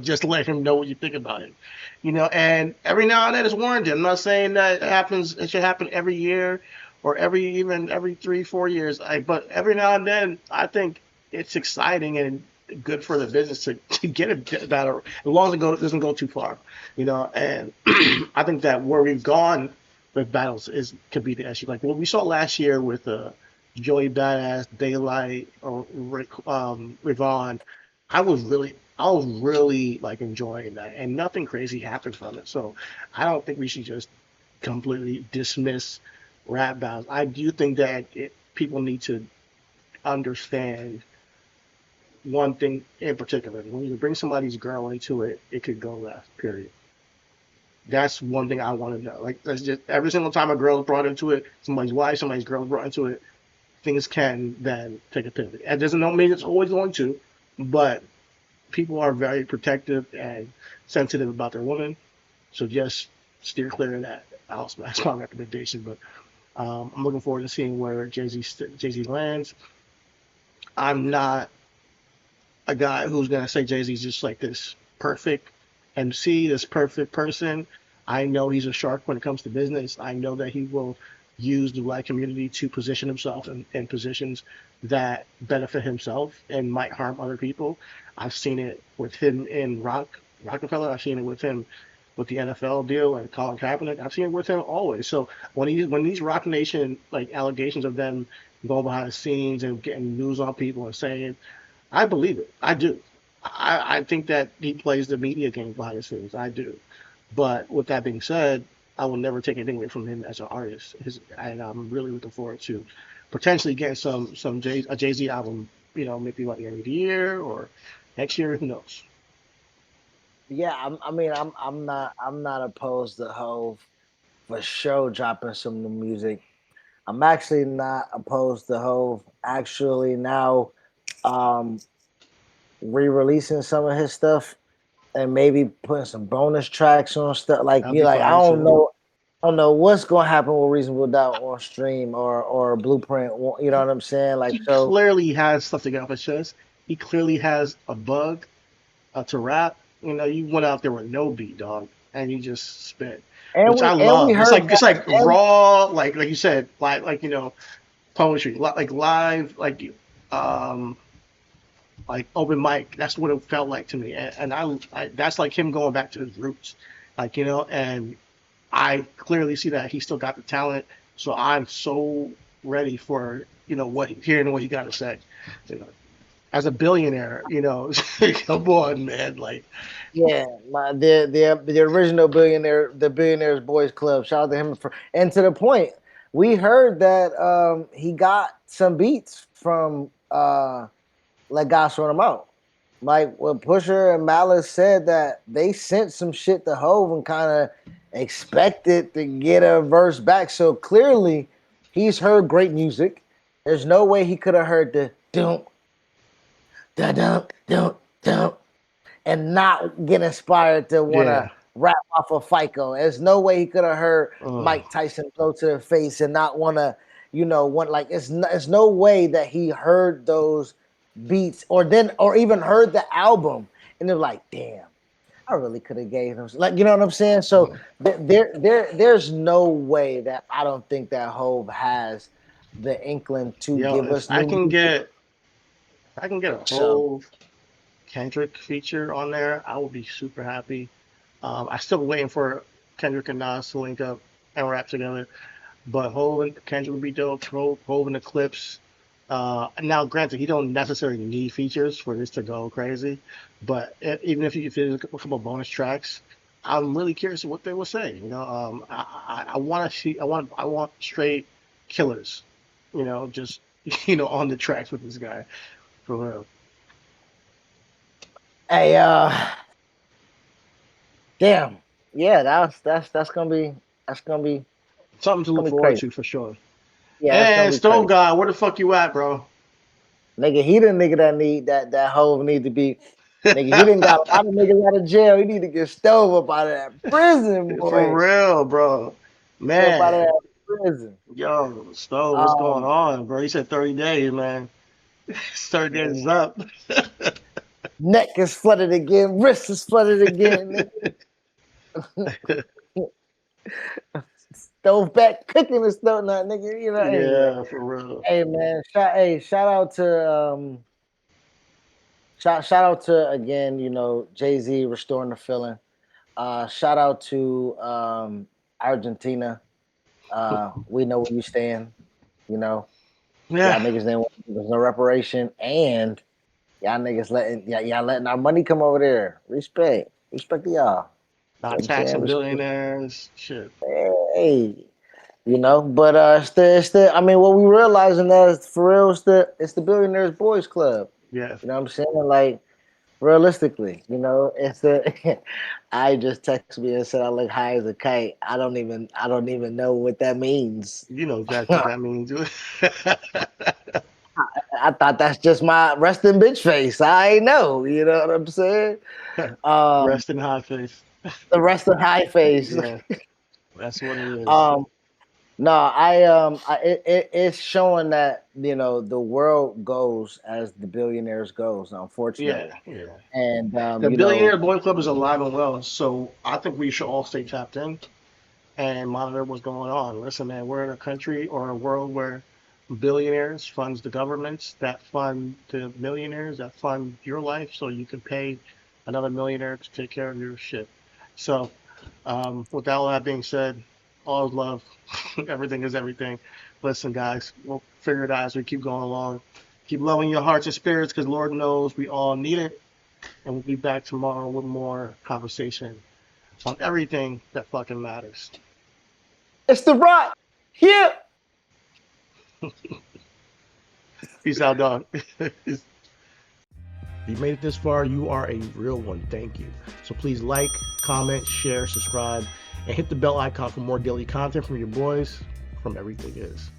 Just let him know what you think about him. And every now and then it's warranted. I'm not saying that it should happen every year or even every 3-4 years. But every now and then I think it's exciting and good for the business to get a battle as long as doesn't go too far. And I think that where we've gone with battles could be the issue. Like what we saw last year with Joey Badass, Daylight, or Ravon. I was really like enjoying that, and nothing crazy happened from it. So I don't think we should just completely dismiss rap battles. I do think that people need to understand one thing in particular. When you bring somebody's girl into it, it could go left. Period. That's one thing I want to know. Like that's just every single time a girl is brought into it, somebody's wife, somebody's girl is brought into it, things can then take a pivot. It doesn't mean it's always going to, but people are very protective and sensitive about their woman. So just steer clear of that. That's my recommendation. But I'm looking forward to seeing where Jay-Z lands. I'm not a guy who's gonna say Jay-Z's just like this perfect MC, this perfect person. I know he's a shark when it comes to business. I know that he will use the black community to position himself in positions that benefit himself and might harm other people. I've seen it with him in Rockefeller. I've seen it with him with the NFL deal and Colin Kaepernick. I've seen it with him always. So when these Rock Nation like allegations of them going behind the scenes and getting news on people and saying it, I believe it. I do. I think that he plays the media game behind the scenes. I do. But with that being said, I will never take anything away from him as an artist. And I'm really looking forward to potentially getting a Jay-Z album, maybe like the end of the year or next year. Who knows?
Yeah, I'm not opposed to Hove for sure dropping some new music. I'm actually not opposed to Hove actually now um re-releasing some of his stuff and maybe putting some bonus tracks on stuff. Like
That'll
you
be
like
fire too.
I don't know what's gonna happen with Reasonable Doubt on stream or Blueprint. You know what I'm saying? Like
He
so.
clearly has stuff to get off his chest. He clearly has a bug to rap. You went out there with no beat, dog, and you just spit,
And
which I
we
love. It's
heard
like
that.
raw, like you said, poetry, like live, um like open mic. That's what it felt like to me, and I that's like him going back to his roots, and I clearly see that he still got the talent. So I'm so ready for hearing what he got to say. You know, as a billionaire, come on, man. Like,
Yeah, the original billionaire, the Billionaires Boys Club. Shout out to him and to the point. We heard that he got some beats from Legasso on the Mount. Like what Pusher and Malice said that they sent some shit to Hove and kind of expected to get a verse back. So clearly he's heard great music. There's no way he could have heard the don't, da don't, don't, and not get inspired to want to
yeah,
rap off of FICO. There's no way he could have heard
ugh.
Mike Tyson throw to the face and not want to, it's no way that he heard those beats or even heard the album and they're like, damn, I really could have gave him like, you know what I'm saying? So there's no way that I don't think that Hove has the inkling to
Yo,
give us new music.
if I can get a
So
whole Kendrick feature on there, I would be super happy. I still waiting for Kendrick and Nas to link up and rap together. But Hov and Kendrick would be dope. Hov and Eclipse. Now, granted, he don't necessarily need features for this to go crazy. But even if there's a couple bonus tracks, I'm really curious what they will say. I want to see. I want straight killers. Just on the tracks with this guy for real.
Hey, damn. Yeah, that's gonna be
Something to look forward
crazy.
to for sure.
Yeah, that's gonna
And
be
Stove
crazy.
Guy, where the fuck you at, bro?
Nigga, he the nigga that need that Hove need to be. Nigga, he didn't got a lot of niggas out of jail. He need to get stove up out of that prison,
For
boy.
real, bro.
Up out of
Man,
that prison.
yo, Stove, what's going
Um,
on, bro? He said 30 days, man. 30 days is up.
neck is flooded again, wrist is flooded again. Nigga. Stove back cooking the stove nut, nigga. You know, hey man.
Yeah, for real.
Hey man, shout out to shout out to again, you know, Jay-Z restoring the feeling. Shout out to Argentina. We know where you stand, you know. Y'all
Yeah.
niggas didn't want there's no reparation and y'all niggas y'all letting our money come over there. Respect. Respect to y'all. You know
Not
what I'm saying?
taxing billionaires. Shit.
Hey, you know, but it's the I mean what we realizing that is for real it's the Billionaires Boys Club.
Yeah.
You know what I'm saying? Like realistically, you know, it's the I just texted me and said I look high as a kite. I don't even know what that means.
You know exactly what that means.
I thought that's just my resting bitch face. I ain't know, you know what I'm saying? Um,
Rest in high face.
the resting high face.
Yeah, that's what it is.
um, no, it's showing that you know the world goes as the billionaires goes,
Yeah,
unfortunately,
yeah.
and
The
you know,
Billionaire Boy Club is alive and well, so I think we should all stay tapped in and monitor what's going on. Listen, man, we're in a country or a world where billionaires funds the governments that fund the millionaires that fund your life, so you can pay another millionaire to take care of your shit. So, with all that being said, all is love. Everything is everything. Listen, guys, we'll figure it out as we keep going along. Keep loving your hearts and spirits, because Lord knows we all need it. And we'll be back tomorrow with more conversation on everything that fucking matters.
it's the rock. Yeah.
Peace out, dog. If you made it this far, you are a real one. Thank you. So please like, comment, share, subscribe, and hit the bell icon for more daily content from your boys from Everything Is.